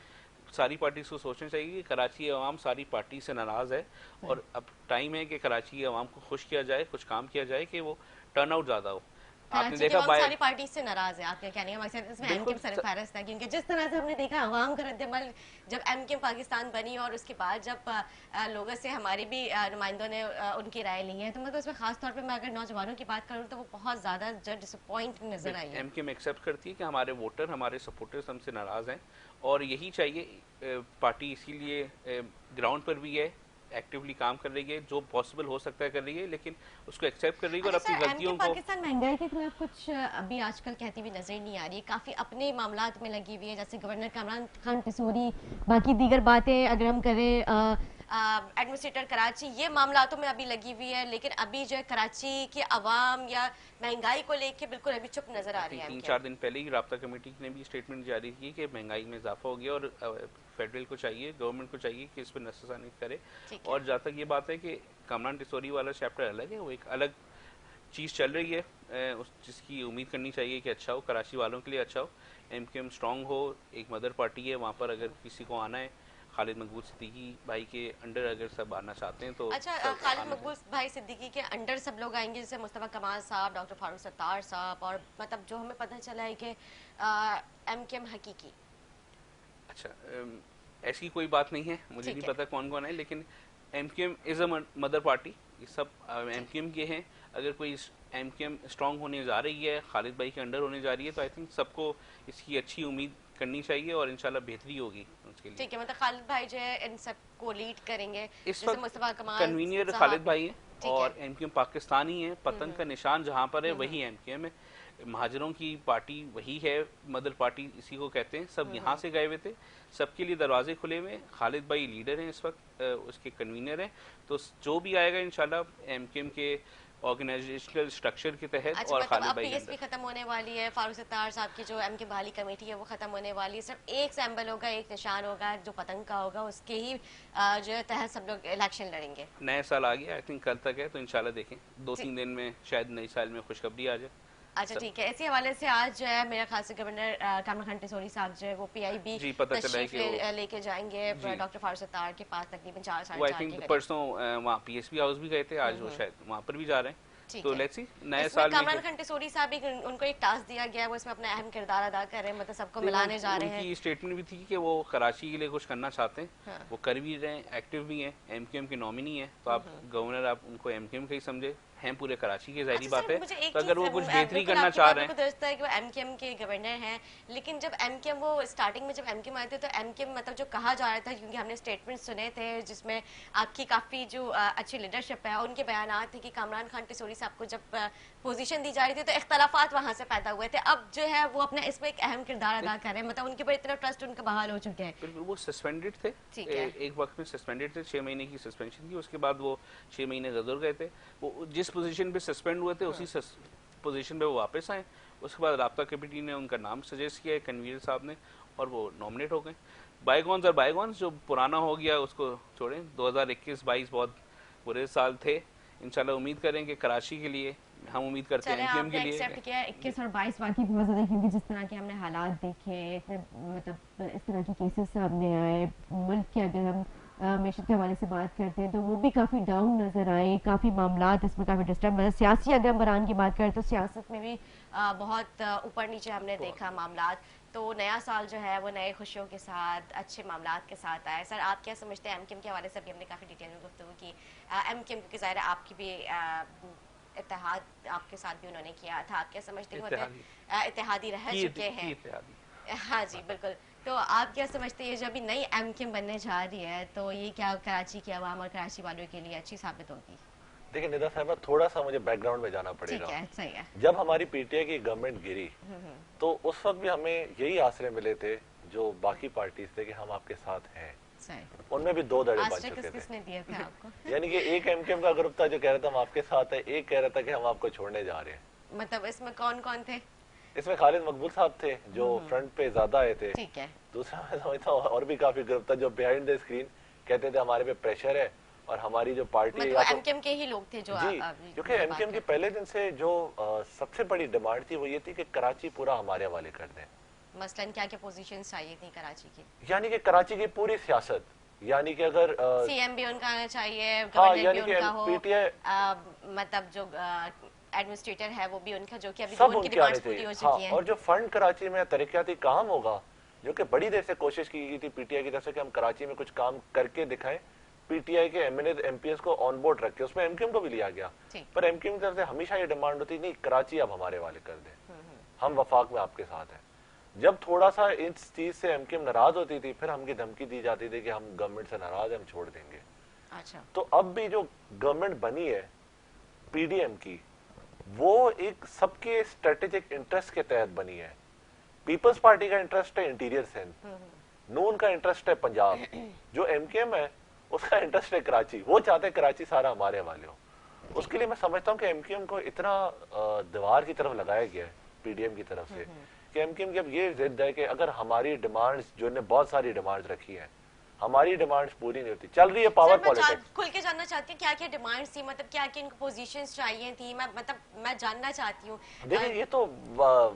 सारी पार्टीज को सोचना चाहिए कि कराची अवाम सारी पार्टी से नाराज़ है और अब टाइम है कि कराची की अवाम को खुश किया जाए, कुछ काम किया जाए कि वो टर्न आउट ज़्यादा हो। आपने देखा सारी पार्टी से नाराज है, आपके कहने का मकसद इसमें एमकेएम सरफहरिस्त है, क्योंकि जिस तरह से हमने देखा अवाम का रद्दमल जब एमकेएम पाकिस्तान बनी और उसके बाद जब लोगों से हमारे भी नुमाइंदों ने उनकी राय ली है, तो मतलब उसमें खास तौर पे मैं अगर नौजवानों की बात करूँ तो वो बहुत ज़्यादा जो डिसअपॉइंट नजर आई है। एमकेएम एक्सेप्ट करती है कि हमारे वोटर, हमारे सपोर्टर्स हमसे नाराज़ हैं और यही चाहिए। पार्टी इसीलिए ग्राउंड पर भी है, एक्टिवली काम कर रही है, जो पॉसिबल हो सकता है कर रही है, लेकिन उसको एक्सेप्ट कर रही है और अपनी गलतियों को। पाकिस्तान महंगाई के खिलाफ कुछ अभी आजकल कहती हुई नजर नहीं आ रही है, काफी अपने मामलात में लगी हुई है, जैसे गवर्नर कामरान खान टिसोरी, बाकी दीगर बातें अगर हम करें, एडमिनिस्ट्रेटर कराची, ये मामलातों में अभी लगी हुई है, लेकिन अभी जो है कराची की आवाम या महंगाई को लेके बिल्कुल अभी चुप नजर आ रही है। 3-4 दिन पहले ही राब्ता कमेटी ने भी स्टेटमेंट जारी की कि महंगाई में इजाफा हो गया और फेडरल को चाहिए, गवर्नमेंट को चाहिए कि इस पर नजरसानी करे। और जहाँ तक ये बात है कि कामरान टिसोरी वाला चैप्टर अलग है, वो एक अलग चीज़ चल रही है, जिसकी उम्मीद करनी चाहिए कि अच्छा हो, कराची वालों के लिए अच्छा हो, एमकेएम स्ट्रांग हो, एक मदर पार्टी है वहाँ पर। अगर किसी को आना है, खालिद मकबूल सिद्दीकी भाई के अंडर अगर सब आना चाहते हैं तो अच्छा, खालिद मकबूल भाई सिद्दीकी के अंडर सब लोग आएंगे, जैसे मुस्तफा कमाल साहब, डॉक्टर फारूक सत्तार साहब, और मतलब जो हमें पता चला है कि एमकेएम हकीकी। अच्छा, ऐसी कोई बात नहीं है, मुझे नहीं पता कौन कौन है, लेकिन MKM is a mother party, ये सब एमकेएम के हैं। अगर कोई एमकेएम स्ट्रांग होने जा रही है, खालिद भाई के अंडर होने जा रही है, तो आई थिंक सबको इसकी अच्छी उम्मीद करनी चाहिए और इंशाल्लाह बेहतरी होगी उसके लिए। ठीक है, मतलब खालिद भाई जो है इन सब को लीड करेंगे। इस वक्त मुस्तफा कमाल कन्वीनियर खालिद भाई है और एमकेएम पाकिस्तानी है, पतंग का निशान जहाँ पर है वही एमकेएम है, महाजरों की पार्टी वही है, मदर पार्टी इसी को कहते हैं। सब यहाँ से गए हुए थे, सबके लिए दरवाजे खुले हुए। खालिद भाई लीडर हैं इस वक्त, उसके कन्वीनर हैं, तो जो भी आएगा इंशाल्लाह एमकेएम के ऑर्गेनाइजेशनल स्ट्रक्चर के तहत। अच्छा, और मतलब खालिद अब भाई पीएसपी खत्म होने वाली है, फारूक सत्तार साहब की जो एमके बहाली कमेटी है वो खत्म होने वाली है, सिर्फ एक सैंबल होगा, एक निशान होगा जो पतंग का होगा, उसके ही जो है तहत सब लोग इलेक्शन लड़ेंगे। नया साल आ गया, आई थिंक कल तक है, तो इंशाल्लाह देखें 2-3 दिन में शायद नए साल में खुशखबरी आ जाए। अच्छा, ठीक है, इसी हवाले से आज जो है मेरा खास गवर्नर कामरान खान टिसोरी साहब जो है वो पीआईबी तशरीफ लेके जाएंगे डॉक्टर फारूक सत्तार के पास तकरीबन 4-4.5 के। परसों वहाँ पीएसपी हाउस भी गए थे, आज वो शायद वहाँ पर भी जा रहे हैं। तो लेट्स सी नए साल में कामरान खान टिसोरी साहब उनको एक टास्क दिया गया है, वो इसमें अपना अहम किरदार अदा कर रहे हैं, मतलब सबको मिलाने जा रहे हैं। उनकी स्टेटमेंट भी थी कि वो कराची के लिए कुछ करना चाहते हैं, वो कर भी रहे हैं, एक्टिव भी हैं, एमकेएम के नॉमिनी है, तो आप गवर्नर आप उनको एमकेएम का ही समझे, हैं पूरे कराची की, जाहिर बात है। तो अगर वो कुछ बेहतरी करना चाह रहे हैं, दोस्त है कि वो एमकेएम के गवर्नर हैं, लेकिन जब एमकेएम वो स्टार्टिंग में जब एमकेएम आए थे तो एमकेएम मतलब जो कहा जा रहा था, क्योंकि हमने स्टेटमेंट सुने थे जिसमें आपकी काफी जो अच्छी लीडरशिप है, उनके बयान थे कि कामरान खान टिसोरी साहब को जब पोजीशन दी जा रही थी तो इख्तलाफात वहां से पैदा हुए थे। अब जो है वो अपना इसमें एक अहम किरदार अदा कर रहे हैं, मतलब उनके ऊपर इतना ट्रस्ट उनका बहाल हो चुके हैं। बिल्कुल, वो सस्पेंडेड थे, एक वक्त में सस्पेंडेड थे, 6 महीने की सस्पेंशन थी, उसके बाद वो 6 महीने गजर गए थे। वो जिस पोजीशन पे सस्पेंड हुए थे उसी पोजीशन पे वो वापस आए। उसके बाद राब्ता कमेटी ने उनका नाम सजेस्ट किया है, कन्वीनर साहब ने, और वो नॉमिनेट हो गए। बाईगॉन्स और बाईगॉन्स, जो पुराना हो गया उसको छोड़ें। 2021-22 बहुत बुरे साल थे, इंशाल्लाह उम्मीद करें कि कराची के लिए, हम उम्मीद करते हैं एमकेएम के लिए। एक्सेप्ट किया 21 और 22 बाकी बहुत ज़्यादा, क्योंकि जिस तरह के हमने हालात देखे, इतने मतलब इस तरह के केसेस सामने आए, मुल्क के अगर हम मैशत के हवाले से बात करते हैं तो वो भी काफ़ी डाउन नज़र आए, काफ़ी मामलात इसमें काफ़ी डिस्टर्ब, मतलब सियासी अगर हम बरान की बात करें तो सियासत में भी बहुत ऊपर नीचे हमने देखा मामलात। तो नया साल जो है वो नए खुशियों के साथ, अच्छे मामलात के साथ आए। सर, आप क्या समझते हैं, एमकेएम के हवाले से भी हमने काफ़ी डिटेल में गुफ्तगू की, एमकेएम क्योंकि ज़ाहिर है आपकी भी इत्तेहाद आपके साथ भी उन्होंने किया था, आप क्या समझते हैं, इत्तेहादी रह चुके हैं? हाँ जी, बिल्कुल। तो आप क्या समझते हैं, जो अभी नई एमकेएम बनने जा रही है, तो ये क्या कराची के अवाम और कराची वालों के लिए अच्छी साबित होगी? देखिए निदा साहब, थोड़ा सा मुझे बैकग्राउंड में जाना पड़ेगा। ठीक है, सही है। जब हमारी पीटीआई की गवर्नमेंट गिरी तो उस वक्त भी हमें यही आसरे मिले थे जो बाकी पार्टीज थे कि हम आपके साथ हैं, उनमें भी 2 दड़े बन चुके किसने दिए थे आपको? यानी कि एक एमकेएम का ग्रुप था जो कह रहा था हम आपके साथ है, एक कह रहा था कि हम आपको छोड़ने जा रहे हैं। मतलब इसमें कौन कौन थे? इसमें खालिद मकबूल साहब थे जो फ्रंट पे ज्यादा आए थे। ठीक है। दूसरा मैं समझता हूँ और भी काफी ग्रुप था जो बिहाइंड द स्क्रीन कहते थे हमारे पे प्रेशर है और हमारी जो पार्टी मतलब एमकेएम के ही लोग थे जो जी, क्योंकि एमकेएम के पहले दिन से जो सबसे बड़ी डिमांड थी वो ये थी कि कराची पूरा हमारे हवाले कर दें। मसलन क्या क्या पोजीशंस चाहिए थी कराची की? यानी कि कराची की पूरी सियासत, यानी कि अगर सीएम भी उनका आना चाहिए, हाँ, गवर्नर यानी भी कि उनका हो, पीटीआई मतलब जो एडमिनिस्ट्रेटर है वो भी उनका, जो कि अभी सब उनकी उनके आने डिमांड्स पूरी चाहिए। हो हाँ, चुकी हैं। और जो फंड कराची में तरक्याती काम होगा, जो कि बड़ी देर से कोशिश की गई थी पीटीआई की तरफ से कि हम कराची में कुछ काम करके दिखाएं, पीटीआई के एमएनए एमपीएस को ऑन बोर्ड रख के उसमें एमक्यूएम को भी लिया गया, पर एमक्यूएम की तरफ से हमेशा ये डिमांड होती नहीं, कराची अब हमारे वाले कर दें, हम वफाक में आपके साथ हैं। जब थोड़ा सा इस चीज से एमक्यूएम नाराज होती थी, फिर हमकी धमकी दी जाती थी कि हम गवर्नमेंट से नाराज हैं, हम छोड़ देंगे। अच्छा, तो अब भी जो गवर्नमेंट बनी है पीडीएम की, वो एक सबके स्ट्रेटेजिक इंटरेस्ट के तहत बनी है। पीपल्स पार्टी का इंटरेस्ट है इंटीरियर सिंध, नून का इंटरेस्ट है पंजाब, जो एमकेएम है उसका इंटरेस्ट है कराची, वो चाहते हैं कराची सारा हमारे हवाले हो। उसके लिए मैं समझता हूँ कि एमकेएम को इतना दीवार की तरफ लगाया गया है पीडीएम की तरफ से कि एमकेएम की अब ये जिद है कि अगर हमारी डिमांड्स, जो ने बहुत सारी डिमांड्स रखी है, हमारी डिमांड्स पूरी नहीं होती, चल रही है पावर पॉलिटिक्स। खुल के जानना चाहती हूँ क्या क्या डिमांड्स थी, मतलब क्या क्या इनको पोजीशंस चाहिए थी, मैं जानना चाहती हूँ। देखिए ये तो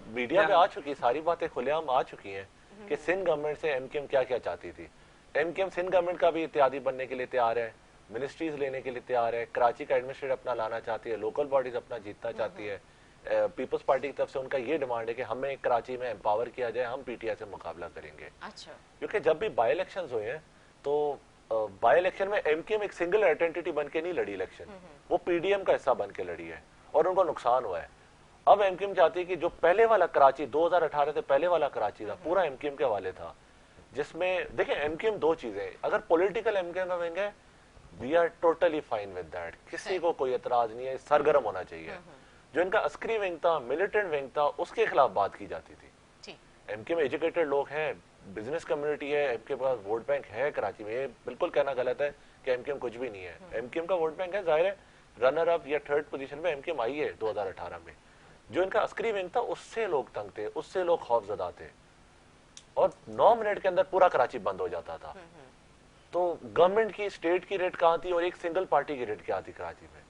मीडिया में आ चुकी, सारी बातें खुलेआम आ चुकी हैं कि सिंध गवर्नमेंट से एमकेएम क्या क्या चाहती थी। एमकेएम सिंध गवर्नमेंट का भी इत्यादी बनने के लिए तैयार है, मिनिस्ट्रीज लेने के लिए तैयार है, कराची का एडमिनिस्ट्रेटर अपना लाना चाहती है, लोकल बॉडीज अपना जीतना चाहती है। पीपल्स पार्टी की तरफ से उनका ये डिमांड है कि हमें कराची में एम्पावर किया जाए, हम पीटीआई से मुकाबला करेंगे। अच्छा, क्योंकि जब भी बाई इलेक्शंस हुए हैं तो बाई इलेक्शन में एमकेएम एक सिंगल आइडेंटिटी बन के नहीं लड़ी इलेक्शन, वो पीडीएम का हिस्सा बन के लड़ी है और उनको नुकसान हुआ है। अब एमकेएम चाहती है कि जो पहले वाला कराची 2018 से पहले वाला कराची था, पूरा एमकेएम के हवाले था, जिसमें देखिए एमकेएम दो चीजें, अगर पॉलिटिकल एमकेएम का विंग है, we are totally fine with that, किसी को कोई एतराज नहीं है, सरगर्म होना चाहिए। जो इनका अस्करी विंग था, मिलिटेंट विंग था, उसके खिलाफ बात की जाती थी। एमकेएम एजुकेटेड लोग हैं, बिजनेस कम्युनिटी है, एमकेएम का वोट बैंक है कराची में, ये बिल्कुल कहना गलत है कि एमकेएम कुछ भी नहीं है। एमकेएम का वोट बैंक है, जाहिर है रनर अप या थर्ड पोजीशन में एमकेएम आई है 2018 में। जो इनका अस्करी विंग था उससे लोग तंग थे, उससे लोग खौफजदा थे, और 9 मिनट के अंदर पूरा कराची बंद हो जाता था। तो गवर्नमेंट की, स्टेट की रेट कहाँ थी और एक सिंगल पार्टी की रेट क्या थी कराची में?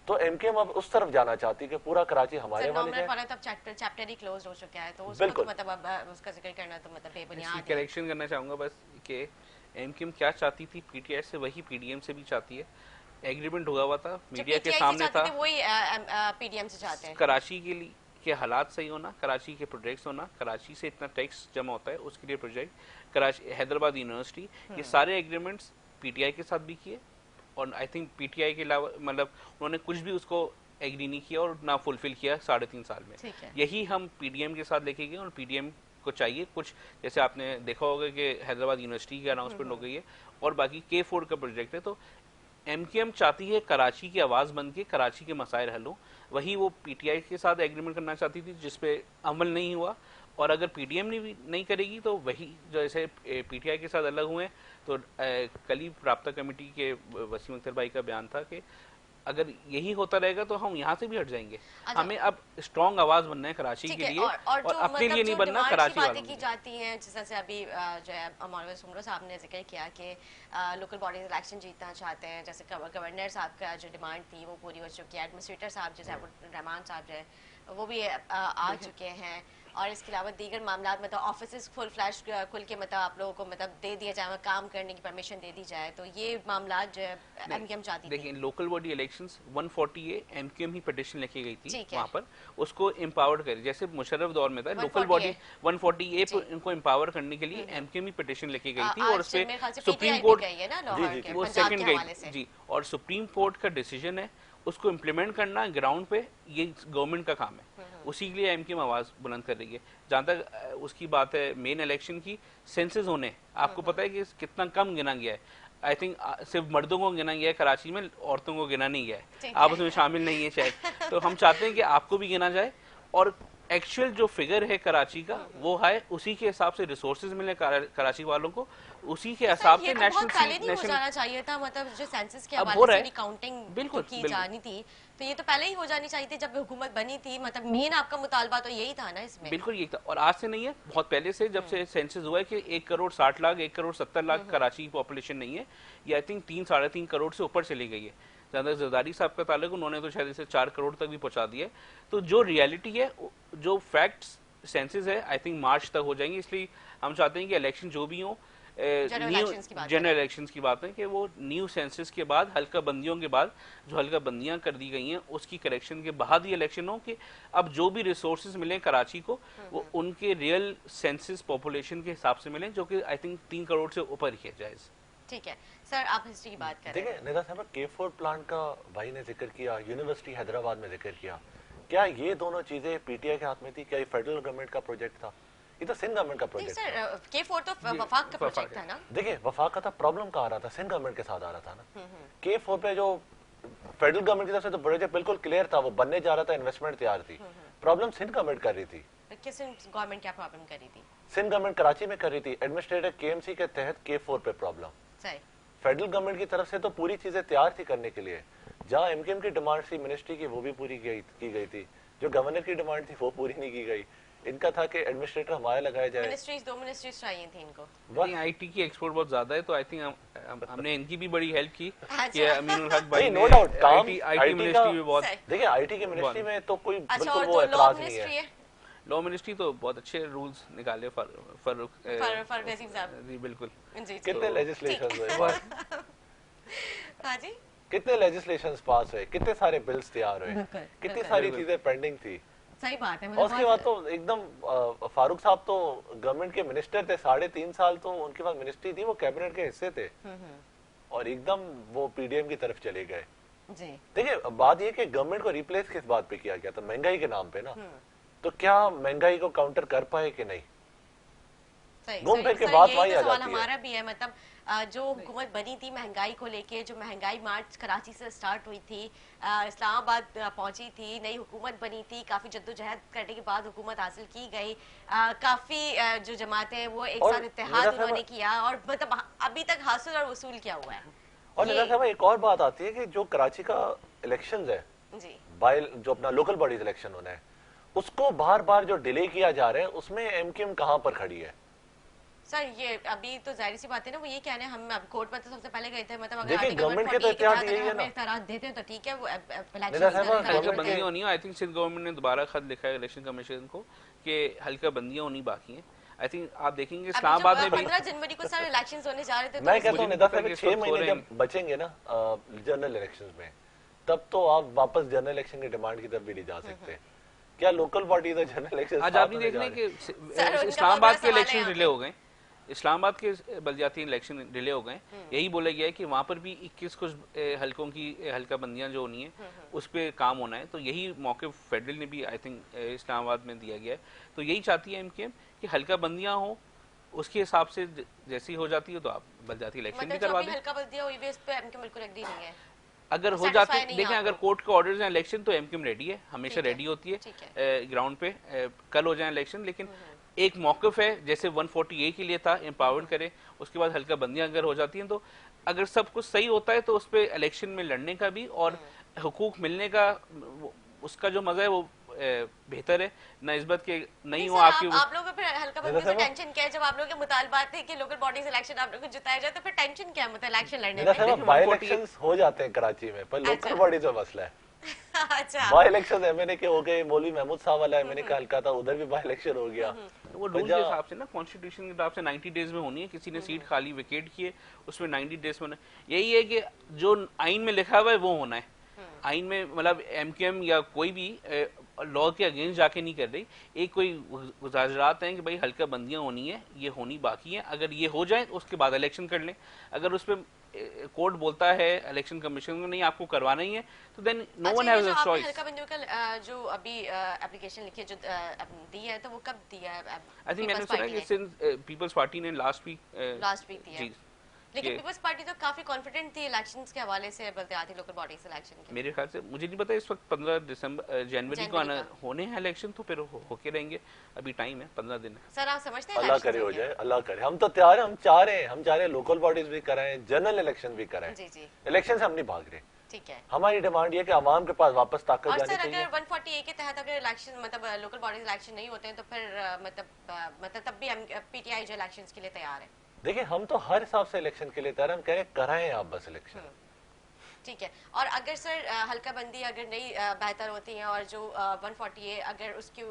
तो एमकेएम अब उस तरफ जाना चाहती कि पूरा कराची हमारे वाले है। तब चैप्टर ही क्लोज हो चुका है, तो उसको तो मतलब अब उसका जिक्र करना तो मतलब बेबुनियाद है। करेक्शन करना चाहूंगा बस कि एमकेएम क्या चाहती थी पीटीआई से, वही पीडीएम से भी चाहती है। एग्रीमेंट हुआ हुआ था, मीडिया के सामने था, वही पीडीएम से चाहते हैं। कराची के लिए के हालात सही होना, कराची के प्रोजेक्ट्स होना, कराची से इतना टैक्स जमा होता है उसके लिए प्रोजेक्ट, कराची, हैदराबाद यूनिवर्सिटी, ये सारे एग्रीमेंट्स पीटीआई के साथ भी किए, और आई थिंक पीटीआई के अलावा मतलब उन्होंने कुछ भी उसको एग्री नहीं किया और ना फुलफिल किया 3.5 साल में। यही हम पीडीएम के साथ लेके गए, और पीडीएम को चाहिए कुछ, जैसे आपने देखा होगा कि हैदराबाद यूनिवर्सिटी की अनाउंसमेंट हो गई है, और बाकी K4 का प्रोजेक्ट है। तो एमकेएम चाहती है कराची की आवाज बन के कराची के मसाइल हल हो, वही वो पीटीआई के साथ एग्रीमेंट करना चाहती थी, जिसपे अमल नहीं हुआ। और अगर पीडीएम नहीं करेगी तो वही जैसे पीटीआई के साथ अलग हुए, तो कल ही राब्ता कमेटी के वसीम अख्तर भाई का बयान था कि अगर यही होता रहेगा तो हम यहाँ से भी हट जाएंगे। हमें अब स्ट्रॉन्ग आवाज बनना है कराची के लिए, और अपने लिए नहीं बनना कराची वालों की जाती हैं। जैसे अभी जो है मौलवी सुमरो साहब ने जिक्र किया कि लोकल बॉडीज इलेक्शन जीतना चाहते हैं, जैसे गवर्नर साहब का जो डिमांड थी वो पूरी हो चुकी है, एडमिनिस्ट्रेटर साहब जैसे रहमान साहब जो है वो भी आ चुके हैं, और इसके अलावा दीगर मामला मतलब ऑफिस फुल फ्लैश खुल के मतलब आप लोगों को मतलब दे दिया जाए, काम करने की परमिशन दे दी जाए, तो ये मामला जो है एमकेएम चाहती थी। देखिए local body elections 140A MQM ही पिटीशन लेके गई थी वहाँ पर, उसको एम्पावर्ड करे, जैसे मुशर्रफ दौर में था लोकल बॉडी 140A पर इनको एम्पावर करने के लिए एमकेएम ही पिटीशन लेके गई थी, और उसपे सुप्रीम कोर्ट वो सेकंड गई जी, और सुप्रीम कोर्ट का डिसीजन है, उसको इम्प्लीमेंट करना ग्राउंड पे ये गवर्नमेंट का काम है, उसी के लिए एमकेएम आवाज बुलंद कर रही है। जहाँ तक उसकी बात है मेन इलेक्शन की, सेंसस होने आपको पता है कि कितना कम गिना गया है, आई थिंक सिर्फ मर्दों को गिना गया है कराची में, औरतों को गिना नहीं गया है, आप उसमें शामिल नहीं है शायद। तो हम चाहते हैं कि आपको भी गिना जाए, और एक्चुअल जो फिगर है कराची का वो है, उसी के हिसाब से रिसोर्सेज मिले कराची वालों को, उसी के हिसाब से नेशनल जाना चाहिए था, मतलब जो सेंसस के हवाले से काउंटिंग बिल्कुल की जानी थी, तो ये तो पहले ही हो जानी चाहिए थी जब हुकूमत बनी थी, मतलब मेन आपका मुतालबा तो यही था ना इसमें। बिल्कुल यही था, और आज से नहीं है, बहुत पहले से, जब से सेंसस हुआ है कि 1 करोड़ 60 लाख 1 करोड़ 70 लाख कराची की पॉपुलेशन नहीं है, ये आई थिंक 3-3.5 करोड़ से ऊपर चली गई है। जहाँ तक जरदारी साहब का ताल्लुक, उन्होंने तो शायद इसे 4 करोड़ तक भी पहुंचा दिया। तो जो रियलिटी है, जो फैक्ट्स सेंसेस है आई थिंक मार्च तक हो जाएंगे, इसलिए हम चाहते हैं कि इलेक्शन जो भी हो, जनरल इलेक्शंस की बात है कि वो न्यू सेंसस के बाद, हल्का बंदियों के बाद, जो हल्का बंदियां कर दी गई हैं उसकी करेक्शन के बाद ही इलेक्शन हो, कि अब जो भी रिसोर्सेज मिले कराची को वो उनके रियल सेंसस पॉपुलेशन के हिसाब से मिले, जो कि आई थिंक 3 करोड़ से ऊपर ही है जायज। ठीक है सर, आप हिस्ट्री की बात करें। देखिए निदा साहब, K4 प्लांट का भाई ने जिक्र किया, यूनिवर्सिटी हैदराबाद में जिक्र किया, क्या ये दोनों चीजें पीटीआई के हाथ में थी? क्या ये फेडरल गवर्नमेंट का प्रोजेक्ट था? ये तो सिंध गवर्नमेंट का प्रोजेक्ट था। K4 तो वफाक का प्रोजेक्ट था ना। देखिए वफाक का था, प्रॉब्लम कहाँ आ रहा था? सिंध गवर्नमेंट के साथ आ रहा था ना। K4 पे जो फेडरल गवर्नमेंट की तरफ से तो प्रोजेक्ट बिल्कुल क्लियर था, वो बनने जा रहा था, इन्वेस्टमेंट तैयार थी। प्रॉब्लम सिंध गवर्नमेंट कर रही थी। किस गवर्नमेंट क्या प्रॉब्लम कर रही थी? सिंध गवर्नमेंट कराची में कर रही थी, एडमिनिस्ट्रेटिव केएमसी के तहत K4 पे प्रॉब्लम। सही। फेडरल गवर्नमेंट की तरफ से तो पूरी चीजें तैयार थी करने के लिए, जहां एमकेएम की डिमांड थी मिनिस्ट्री की वो भी पूरी की गई थी, जो गवर्नर की डिमांड थी वो पूरी नहीं की गई। इनका था कि एडमिनिस्ट्रेटर हमारे लगाया जाए। दो मिनिस्ट्रीज चाहिए थी इनको। आईटी की एक्सपोर्ट बहुत ज्यादा है, तो आई थिंक हमने इनकी भी बड़ी हेल्प की कि अमीनुल हक भाई भाई नो डाउट आईटी मिनिस्ट्री भी बहुत। देखिए आईटी की मिनिस्ट्री में तो कोई बिल्कुल वो एतराज नहीं है। लॉ मिनिस्ट्री तो बहुत अच्छे रूल्स निकाले फरूक नसीम साहब जी, बिल्कुल। कितने लेजिस्लेशंस हुए? हाँ जी, कितने लेजिस्लेशंस पास हुए, कितने सारे बिल्स तैयार हुए, कितनी सारी चीजें पेंडिंग थी। सही बात है। और उसके बाद तो एकदम फारूक साहब तो गवर्नमेंट के मिनिस्टर थे, 3.5 साल तो उनके पास मिनिस्ट्री थी, वो कैबिनेट के हिस्से थे, और एकदम वो पीडीएम की तरफ चले गए। देखिए बात ये कि गवर्नमेंट को रिप्लेस किस बात पे किया गया था? महंगाई के नाम पे ना। तो क्या महंगाई को काउंटर कर पाए कि नहीं? घूम फिर के बात वही आ जाती है। हमारा भी है, मतलब जो हुकूमत बनी थी महंगाई को लेके, जो महंगाई मार्च कराची से स्टार्ट हुई थी, इस्लामाबाद पहुंची थी, नई हुकूमत बनी थी, काफी जद्दोजहद करने के बाद हुकूमत हासिल की गई, काफी जो जमातें हैं वो एक साथ इत्तेहाद उन्होंने किया, और मतलब अभी तक हासिल और वसूल क्या हुआ है। और निदा साहब एक और बात आती है कि जो कराची का इलेक्शन है जी, जो अपना लोकल बॉडीज इलेक्शन होना है, उसको बार बार जो डिले किया जा रहा है, उसमें एमकेएम कहां पर खड़ी है? सर ये अभी तो जाहिर सी बात है ना, वो ये कहने हम अब कोर्ट में तो सबसे पहले गए थे, मतलब देखिए गवर्नमेंट के तो इत्तेहाद यही है ना, इत्तेहाद देते हैं तो ठीक है, वो हल्का बंदियां होनी है। आई थिंक सिंध गवर्नमेंट ने दोबारा खत लिखा है इलेक्शन कमीशन को कि हल्का बंदियां होनी बाकी हैं। आई थिंक आप देखेंगे इस्लामाबाद में भी 15 जनवरी को सारे इलेक्शंस होने जा रहे थे। मैं कहता हूं निदा साहब 6 महीने जब बचेंगे ना जनरल इलेक्शंस में, तब तो आप वापस जनरल इलेक्शन की डिमांड की तरफ भी नहीं जा सकते। क्या लोकल बॉडी तो जनरल इलेक्शन आज आप नहीं देख रहे कि इस्लामाबाद के इलेक्शन डिले हो गए, इस्लामाबाद के बलदियाती इलेक्शन डिले हो गए। यही बोला गया है कि वहाँ पर भी 21 कुछ हलकों की हल्का बंदियां जो होनी है उस पर काम होना है। तो यही मौके फेडरल ने भी आई थिंक इस्लामाबाद में दिया गया है। तो यही चाहती है एमकेएम कि हल्का बंदियां हो, उसके हिसाब से जैसी हो जाती है तो आप बलदियाती इलेक्शन भी करवा दें। हल्का बंदियां हुई भी इस पे एमकेएम बिल्कुल एग्री नहीं है। अगर हो जाते, देखें अगर कोर्ट के ऑर्डर्स हैं इलेक्शन तो एमकेएम रेडी है, हमेशा रेडी होती है ग्राउंड पे। कल हो जाए इलेक्शन, लेकिन एक मौक़िफ़ है जैसे 140A के लिए था, एम्पावर्ड करें, उसके बाद हल्का बंदियां अगर हो जाती हैं तो अगर सब कुछ सही होता है तो उस पर इलेक्शन में लड़ने का भी और हुकूक मिलने का उसका जो मजा है वो बेहतर है ना इस्बत के नहीं हो आपकी। आप लोगों को फिर हल्का बंदी से टेंशन क्या है? जब आप लोगों के मुतालबात थे कि लोकल बॉडीज इलेक्शन आप लोगों को जिताया जाए, तो फिर टेंशन क्या है मतलब इलेक्शन लड़ने में? बाय इलेक्शंस हो जाते हैं कराची में, पर लोकल बॉडीज में मसला है। अच्छा, बाय इलेक्शन एमएनए के हो गए, मौलवी महमूद साहब वाला एमएनए का हल्का था, उधर भी बाय इलेक्शन हो गया। वो रूल के हिसाब से ना, कॉन्स्टिट्यूशन के हिसाब से 90 डेज में होनी है। किसी ने सीट खाली वेकेट की है उसमें 90 डेज में, यही है कि जो आइन में लिखा हुआ है वो होना है। आइन में मतलब एमकेएम या कोई भी लॉ के अगेंस्ट जाके नहीं कर रही। एक कोई गुजारिशात हैं कि भाई हल्का बंदियां होनी है, ये होनी बाकी है, अगर ये हो जाए उसके बाद इलेक्शन कर लें। अगर उस पर कोर्ट बोलता है इलेक्शन कमीशन को नहीं आपको करवाना ही है तो then no one has a choice. हल्का बंदियों का जो अभी एप्लीकेशन लिखी है, जो दी है, तो वो कब दिया है? आई थिंक मैंने सुना कि सिंस पीपल्स पार्टी ने लास्ट वीक दिया है। लेकिन पीपल्स पार्टी तो काफी कॉन्फिडेंट थी इलेक्शंस के हवाले से, बल्दियाती लोकल बॉडीज इलेक्शन के। मेरे ख्याल से, मुझे नहीं पता इस वक्त 15 जनवरी को आना होने हैं इलेक्शन, तो फिर होके रहेंगे, अभी टाइम है, 15 दिन है। सर आप समझते हैं अल्लाह करे हो जाए, अल्लाह करे। हम तो तैयार हैं, हम चाह रहे हैं लोकल बॉडीज भी कराएं, जनरल इलेक्शन भी कराएं। जी जी, इलेक्शन से हम नहीं भाग रहे। ठीक है, हमारी डिमांड ये कि आवाम के पास वापस ताकत जानी चाहिए। और सर अगर 140A के तहत अगर इलेक्शन मतलब लोकल बॉडीज इलेक्शन नहीं होते हैं तो फिर मतलब तब भी हम पीटीआई जो इलेक्शंस के लिए तैयार है। देखिए हम तो हर हिसाब से इलेक्शन के लिए तैयार, हम कह रहे हैं कराएं आप बस इलेक्शन। ठीक है। और अगर सर हल्का बंदी अगर नहीं बेहतर होती है और जो 148 अगर उसके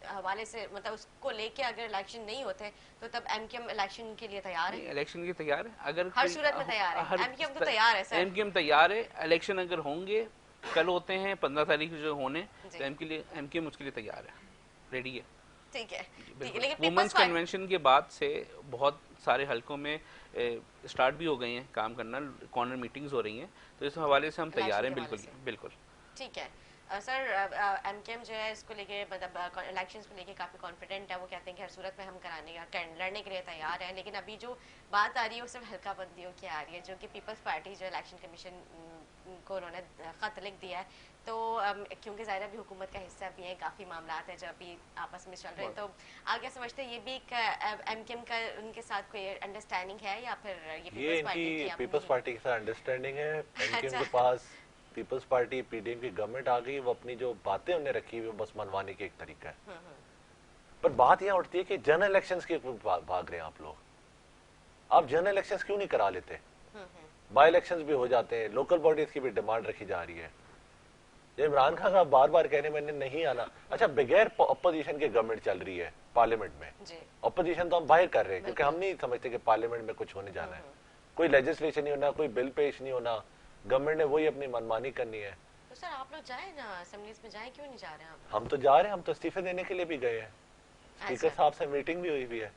हवाले से मतलब उसको लेके अगर इलेक्शन नहीं होते तो तब एमकेएम इलेक्शन के लिए तैयार है? इलेक्शन के तैयार है, अगर हर सूरत में तैयार है, एमकेएम तो तैयार है सर। एमकेएम तैयार है, इलेक्शन अगर होंगे कल होते हैं 15 तारीख जो होने, तो एमकेएम उसके लिए तैयार है, रेडी है। ठीक है, लेकिन वुमेन्स कन्वेंशन के बाद से बहुत सारे हलकों में स्टार्ट भी हो गए हैं काम करना, कॉर्नर मीटिंग्स हो रही हैं, तो इस हवाले से हम तैयार हैं। बिल्कुल बिल्कुल ठीक है। सर एमकेएम जो है इसको लेके मतलब इलेक्शंस को लेके काफ़ी कॉन्फिडेंट है, वो कहते हैं कि हर सूरत में हम लड़ने के लिए तैयार हैं। लेकिन अभी जो बात आ रही है वो सिर्फ हल्का बंदियों की आ रही है, जो कि पीपल्स पार्टी जो इलेक्शन कमीशन को उन्होंने ख़त लिख दिया है, तो क्योंकि ज़ाहिर अभी हुकूमत का हिस्सा भी है, काफ़ी मामला है जो अभी आपस में चल रहे हैं, तो आगे समझते हैं ये भी एक एमकेएम का उनके साथ कोई अंडरस्टैंडिंग है या फिर ये पीपल्स पार्टी के साथ अंडरस्टैंडिंग है। एमकेएम के पास पीपल्स पार्टी पीडीएम की गवर्नमेंट आ गई, वो अपनी जो बातें उन्हें रखी हुई बस मनवाने के एक तरीका है। पर बात यहाँ उठती है कि जनरल इलेक्शंस के भाग रहे हैं आप लोग, आप जनरल इलेक्शंस क्यों नहीं करा लेते? बाय इलेक्शंस भी हो जाते हैं, लोकल बॉडीज की भी डिमांड रखी जा रही है। इमरान खान का बार बार कहने मैंने नहीं आना, अच्छा बगैर अपोजिशन के गवर्नमेंट चल रही है पार्लियामेंट में, अपोजिशन तो हम बाहर कर रहे हैं क्योंकि हम नहीं समझते कि पार्लियामेंट में कुछ होने जाना है, कोई लेजिस्लेशन नहीं होना, कोई बिल पेश नहीं होना, गवर्नमेंट ने वही अपनी मनमानी करनी है। तो सर आप लोग जाए ना असेंबलीज में, जाए क्यों नहीं जा रहे हैं? हम तो जा रहे हैं, हम तो इस्तीफे देने के लिए भी गए हैं, स्पीकर साहब से मीटिंग भी हुई हुई है,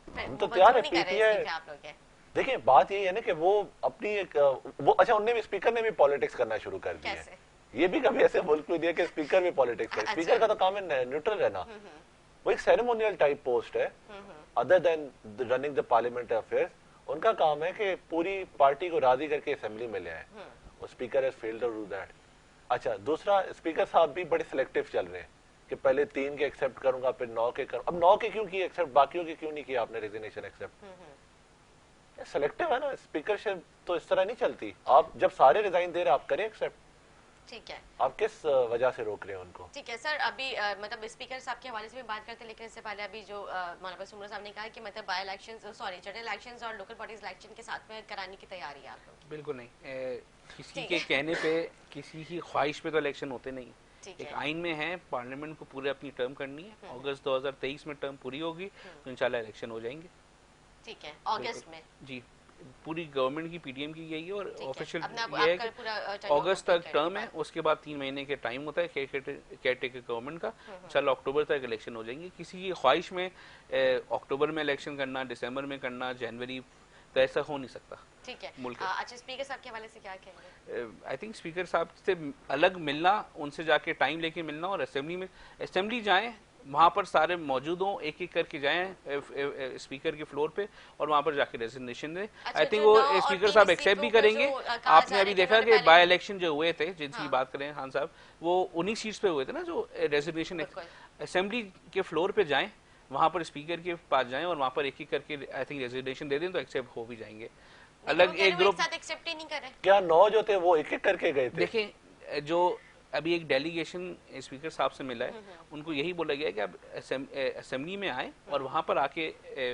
हम तो तैयार है। पीटीआई देखिए बात यही है ना कि वो अपनी एक वो अच्छा उनने भी स्पीकर ने भी पॉलिटिक्स करना शुरू कर दिया है। ये भी कभी ऐसे मुल्क में दिया कि स्पीकर भी पॉलिटिक्स करे। स्पीकर का तो काम है न्यूट्रल रहना, वो एक सेरेमोनियल टाइप पोस्ट है, other than running the parliamentary affairs. उनका काम है कि पूरी पार्टी को राजी करके असेंबली में ले आए, और speaker has failed to do that. अच्छा दूसरा, स्पीकर साहब भी बड़े सिलेक्टिव चल रहे हैं कि पहले 3 के एक्सेप्ट करूंगा फिर 9 के करूंगा। अब 9 के क्यों किए एक्सेप्ट, बाकियों के क्यों नहीं किया आपने रेजिग्नेशन एक्सेप्ट? सिलेक्टिव है ना, स्पीकरशिप तो इस तरह नहीं चलती। आप जब सारे रिजाइन दे रहे आप करें एक्सेप्ट। ठीक है, आप किस वजह से रोक रहे हैं उनको? ठीक है सर, अभी मतलब स्पीकर साहब के हवाले से भी बात करते हैं, लेकिन इससे पहले अभी जो मौलाना सुमरा साहब ने कहा कि मतलब बाय इलेक्शंस जनरल इलेक्शंस और लोकल बॉडीज इलेक्शन के साथ में कराने की तैयारी है आप लोग? बिल्कुल नहीं, किसी के कहने पे, किसी की ख्वाहिश पे तो इलेक्शन होते नहीं। एक आइन में है, पार्लियामेंट को पूरे अपनी टर्म करनी है, अगस्त 2023 में टर्म पूरी होगी तो इंशाल्लाह इलेक्शन हो जाएंगे। ठीक है, अगस्त में? जी, पूरी गवर्नमेंट की पीडीएम की यही है, और ऑफिशियल ये है कि अगस्त तक टर्म है, उसके बाद 3 महीने के टाइम होता है केयर टेकर गवर्नमेंट का। इंशाल्लाह अक्टूबर तक इलेक्शन हो जाएंगे। किसी की ख्वाहिश में अक्टूबर में इलेक्शन करना, दिसंबर में करना, जनवरी, तो ऐसा हो नहीं सकता। ठीक है, अच्छा स्पीकर साहब के हवाले से क्या कहेंगे? आई थिंक स्पीकर साहब से अलग मिलना, उनसे जाके टाइम लेके मिलना, और असेंबली जाएं, वहाँ पर सारे मौजूद हों, एक एक करके जाएं स्पीकर के फ्लोर पे, और वहाँ पर जाके रेजिग्नेशन दें। आई थिंक वो स्पीकर साहब एक्सेप्ट भी करेंगे। आपने अभी देखा कि बाय इलेक्शन जो हुए थे, जिनकी बात करें खान साहब, वो उन्हीं सीट्स पे हुए थे ना जो रेजिग्नेशन। असेंबली के फ्लोर पे जाएं, वहाँ पर स्पीकर के पास जाएं, और वहाँ पर एक एक करके आई थिंक रेजिग्नेशन दे दें तो एक्सेप्ट हो भी जाएंगे। अलग एक ग्रुप एक्सेप्ट ही नहीं कर रहे क्या? 9 जो थे वो एक एक करके गए थे। देखिए जो अभी एक डेलीगेशन स्पीकर साहब से मिला है, उनको यही बोला गया है कि आप असेंबली में आए और वहां पर आके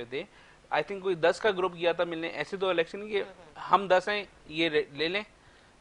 दें। आई थिंक कोई 10 का ग्रुप गया था मिलने। ऐसे तो इलेक्शन की हम 10 हैं, ये ले लें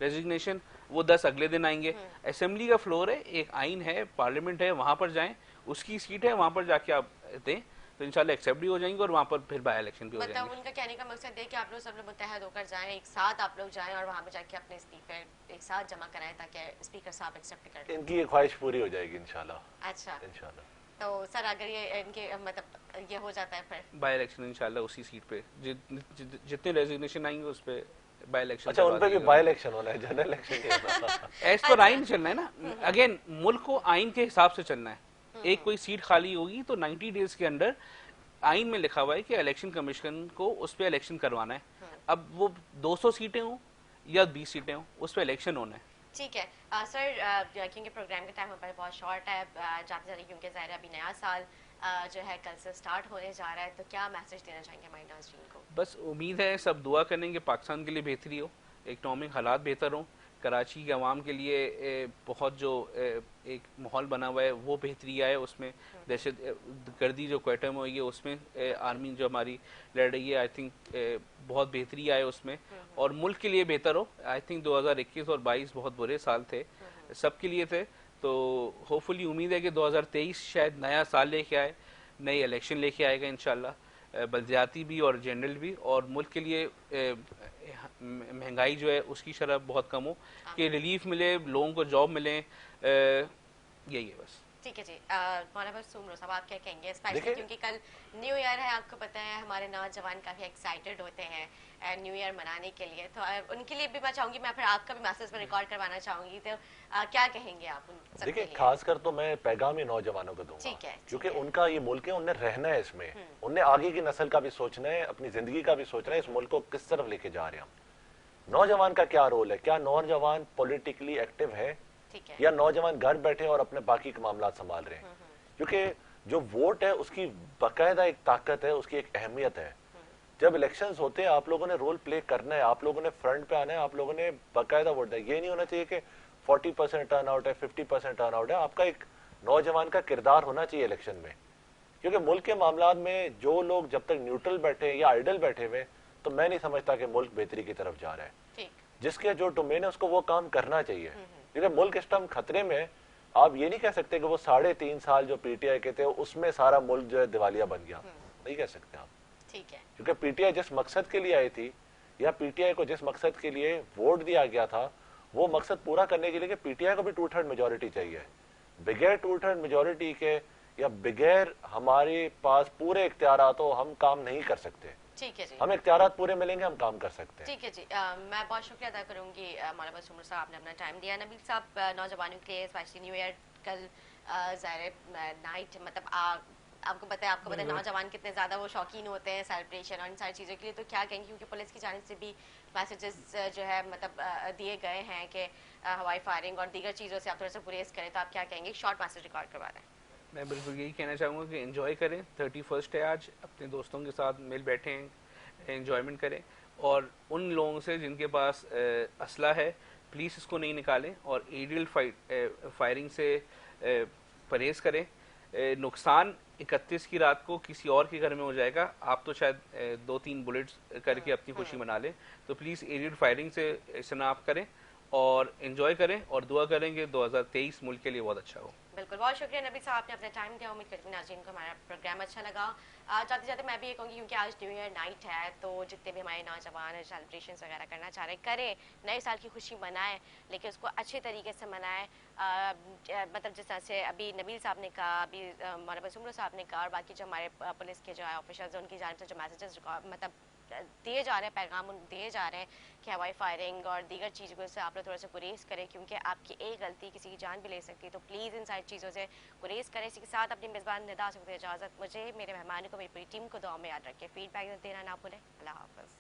रेजिग्नेशन, वो 10 अगले दिन आएंगे। असेंबली का फ्लोर है, एक आइन है, पार्लियामेंट है, वहां पर जाएं, उसकी सीट है, वहां पर जाके आप दें तो इंशाल्लाह एक्सेप्ट भी हो जाएंगे, और वहाँ पर फिर बाय इलेक्शन भी हो जाएंगे। मतलब उनका कहने का मकसद है कि आप लोग सब लोग मुत्तहद होकर जाएं, एक साथ आप लोग जाएं और वहाँ पे जाके अपने इस्तीफे एक साथ जमा कराएं ताकि स्पीकर साहब एक्सेप्ट करें। इनकी ये ख्वाहिश पूरी हो जाएगी इंशाल्लाह। अच्छा, इंशाल्लाह। तो सर अगर ये इनके मतलब ये हो जाता है फिर बाय इलेक्शन इंशाल्लाह उसी सीट पे जितने रेजिग्नेशन आएंगे उस पे बाय इलेक्शन। अच्छा, उन पे भी बाय इलेक्शन होना है, जनरल इलेक्शन नहीं होना। एज पर आइन चलना है ना। अगेन मुल्क को आइन के हिसाब से चलना है। एक कोई सीट खाली होगी तो 90 डेज के अंदर आइन में लिखा हुआ है कि इलेक्शन कमीशन को उस पर इलेक्शन करवाना है। अब वो 200 सीटें हों या 20 सीटें हों, उस पर इलेक्शन होना है। ठीक है सर, क्योंकि प्रोग्राम का टाइम हमारे बहुत शॉर्ट है, जाते जाते क्योंकि ज़ाहिर अभी नया साल जो है कल से स्टार्ट होने जा रहा है, तो क्या मैसेज देना चाहेंगे हमारे नाज़रीन को? बस उम्मीद है सब दुआ करें कि पाकिस्तान के लिए बेहतरी हो, इकनॉमिक हालात बेहतर हों, कराची के अवाम के लिए बहुत जो एक माहौल बना हुआ है वो बेहतरी आए उसमें। दहशत गर्दी जो क्वेटा में हुई है उसमें आर्मी जो हमारी लड़ रही है, आई थिंक बहुत बेहतरी आए उसमें, और मुल्क के लिए बेहतर हो। आई थिंक 2021 और 22 बहुत बुरे साल थे, सबके लिए थे। तो होपफुली उम्मीद है कि 2023 शायद नया साल लेके आए, नई इलेक्शन लेके आएगा इंशाल्लाह, बलदियाती भी और जनरल भी, और मुल्क के लिए महंगाई जो है उसकी शरह बहुत कम हो, कि रिलीफ मिले, लोगों को जॉब मिले, यही है बस। ठीक है जी। मौलाना सुमरो साहब, आप क्या कहेंगे, स्पेशली क्योंकि कल न्यू ईयर है, आपको पता है हमारे नौजवान काफ़ी एक्साइटेड होते हैं न्यू ईयर मनाने के लिए, तो उनके लिए भी मैं चाहूँगी, मैं फिर आपका भी मैसेज में रिकॉर्ड करवाना चाहूँगी, तो क्या कहेंगे आप उन सबके लिए? देखिए, खासकर तो मैं पैगाम ही नौजवानों को दूंगा, ठीक है, क्योंकि उनका ये मुल्क है, उन्हें रहना है इसमें, उन्हें आगे की नस्ल का भी सोचना है, अपनी जिंदगी का भी सोचना है, इस मुल्क को किस तरफ लेके जा रहे हैं हम। नौजवान का क्या रोल है, क्या नौजवान पॉलिटिकली एक्टिव है, या नौजवान घर बैठे और अपने बाकी के मामला संभाल रहे हैं? क्योंकि जो वोट है उसकी बाकायदा एक ताकत है, उसकी एक अहमियत है। जब इलेक्शंस होते हैं आप लोगों ने रोल प्ले करना है, आप लोगों ने फ्रंट पे आना है, आप लोगों ने बाकायदा वोट देना। ये नहीं होना चाहिए कि 40% टर्न आउट है, 50% टर्न आउट है। आपका एक नौजवान का किरदार होना चाहिए इलेक्शन में, क्योंकि मुल्क के मामला में जो लोग जब तक न्यूट्रल बैठे या आइडल बैठे हुए, तो मैं नहीं समझता कि मुल्क बेहतरी की तरफ जा रहा है। जिसके जो डोमेन है उसको वो काम करना चाहिए, क्योंकि मुल्क इस टाइम खतरे में। आप ये नहीं कह सकते कि वो 3.5 साल जो पीटीआई के थे उसमें सारा मुल्क जो है दिवालिया बन गया, नहीं कह सकते आप। ठीक है, क्योंकि पीटीआई जिस मकसद के लिए आई थी, या पीटीआई को जिस मकसद के लिए वोट दिया गया था, वो मकसद पूरा करने के लिए पीटीआई को भी 2/3 मेजोरिटी चाहिए। बगैर 2/3 मेजोरिटी के या बगैर हमारे पास पूरे इख्तियारात हो हम काम नहीं कर सकते। ठीक है जी, हमें इख्तियारात पूरे मिलेंगे, हम काम कर सकते हैं। ठीक है जी। मैं बहुत शुक्रिया अदा करूंगी मौलाना सुमर साहब, आपने अपना टाइम दिया। नबील साहब, नौजवानों के लिए स्पेशली न्यू ईयर कल ज़ाहिर नाइट, मतलब आपको पता है नौजवान कितने ज़्यादा वो शौकीन होते हैं सेलिब्रेशन और इन सारी चीज़ों के लिए, तो क्या कहेंगे, क्योंकि पुलिस की जानिब से भी मैसेजेस जो है मतलब दिए गए हैं कि हवाई फायरिंग और दीगर चीज़ों से आप थोड़ा सा गुरेज करें, तो आप क्या कहेंगे? शॉर्ट मैसेज रिकॉर्ड करवा रहे हैं। मैं बिल्कुल यही कहना चाहूँगा कि एंजॉय करें, 31st है आज, अपने दोस्तों के साथ मिल बैठे हैं, एंजॉयमेंट करें, और उन लोगों से जिनके पास असला है प्लीज़ इसको नहीं निकालें, और एरियल फायरिंग से परहेज़ करें। नुकसान 31 की रात को किसी और के घर में हो जाएगा, आप तो शायद 2-3 बुलेट्स करके अपनी खुशी मना लें, तो प्लीज़ एरियल फायरिंग से इज्तनाब करें और एंजॉय करें, और दुआ करें कि 2023 मुल्क के लिए बहुत अच्छा हो। बिल्कुल, बहुत शुक्रिया नबी साहब, आपने अपना टाइम दिया। उम्मीद करती हूँ नाज़रीन को हमारा प्रोग्राम अच्छा लगा। जाते जाते मैं भी ये कहूँगी, क्योंकि आज न्यू ईयर नाइट है, तो जितने भी हमारे नौजवान सेलिब्रेशन वगैरह करना चाह रहे करें, नए साल की खुशी मनाएं, लेकिन उसको अच्छे तरीके से मनाएं। मतलब जिस तरह से अभी नबील साहब ने कहा, अभी मौलाना सुमरो साहब ने कहा, और बाकी जो हमारे पुलिस के जो है ऑफिसर्स हैं उनकी जानिब से जो मैसेजेस मतलब दिए जा रहे हैं, पैगाम दिए जा रहे हैं कि हवाई फायरिंग और दीगर चीज़ों से आप लोग थोड़ा सा गुरेज करें, क्योंकि आपकी एक गलती किसी की जान भी ले सकती है। तो प्लीज़ इन सारी चीज़ों से गुरेज करें। इसी के साथ अपनी मेज़बान निदा सकते इजाज़त, मुझे, मेरे मेहमानों को, मेरी पूरी टीम को दुआ में याद रखें। फीडबैक देना ना भूलें। अल्लाह हाफ़िज़।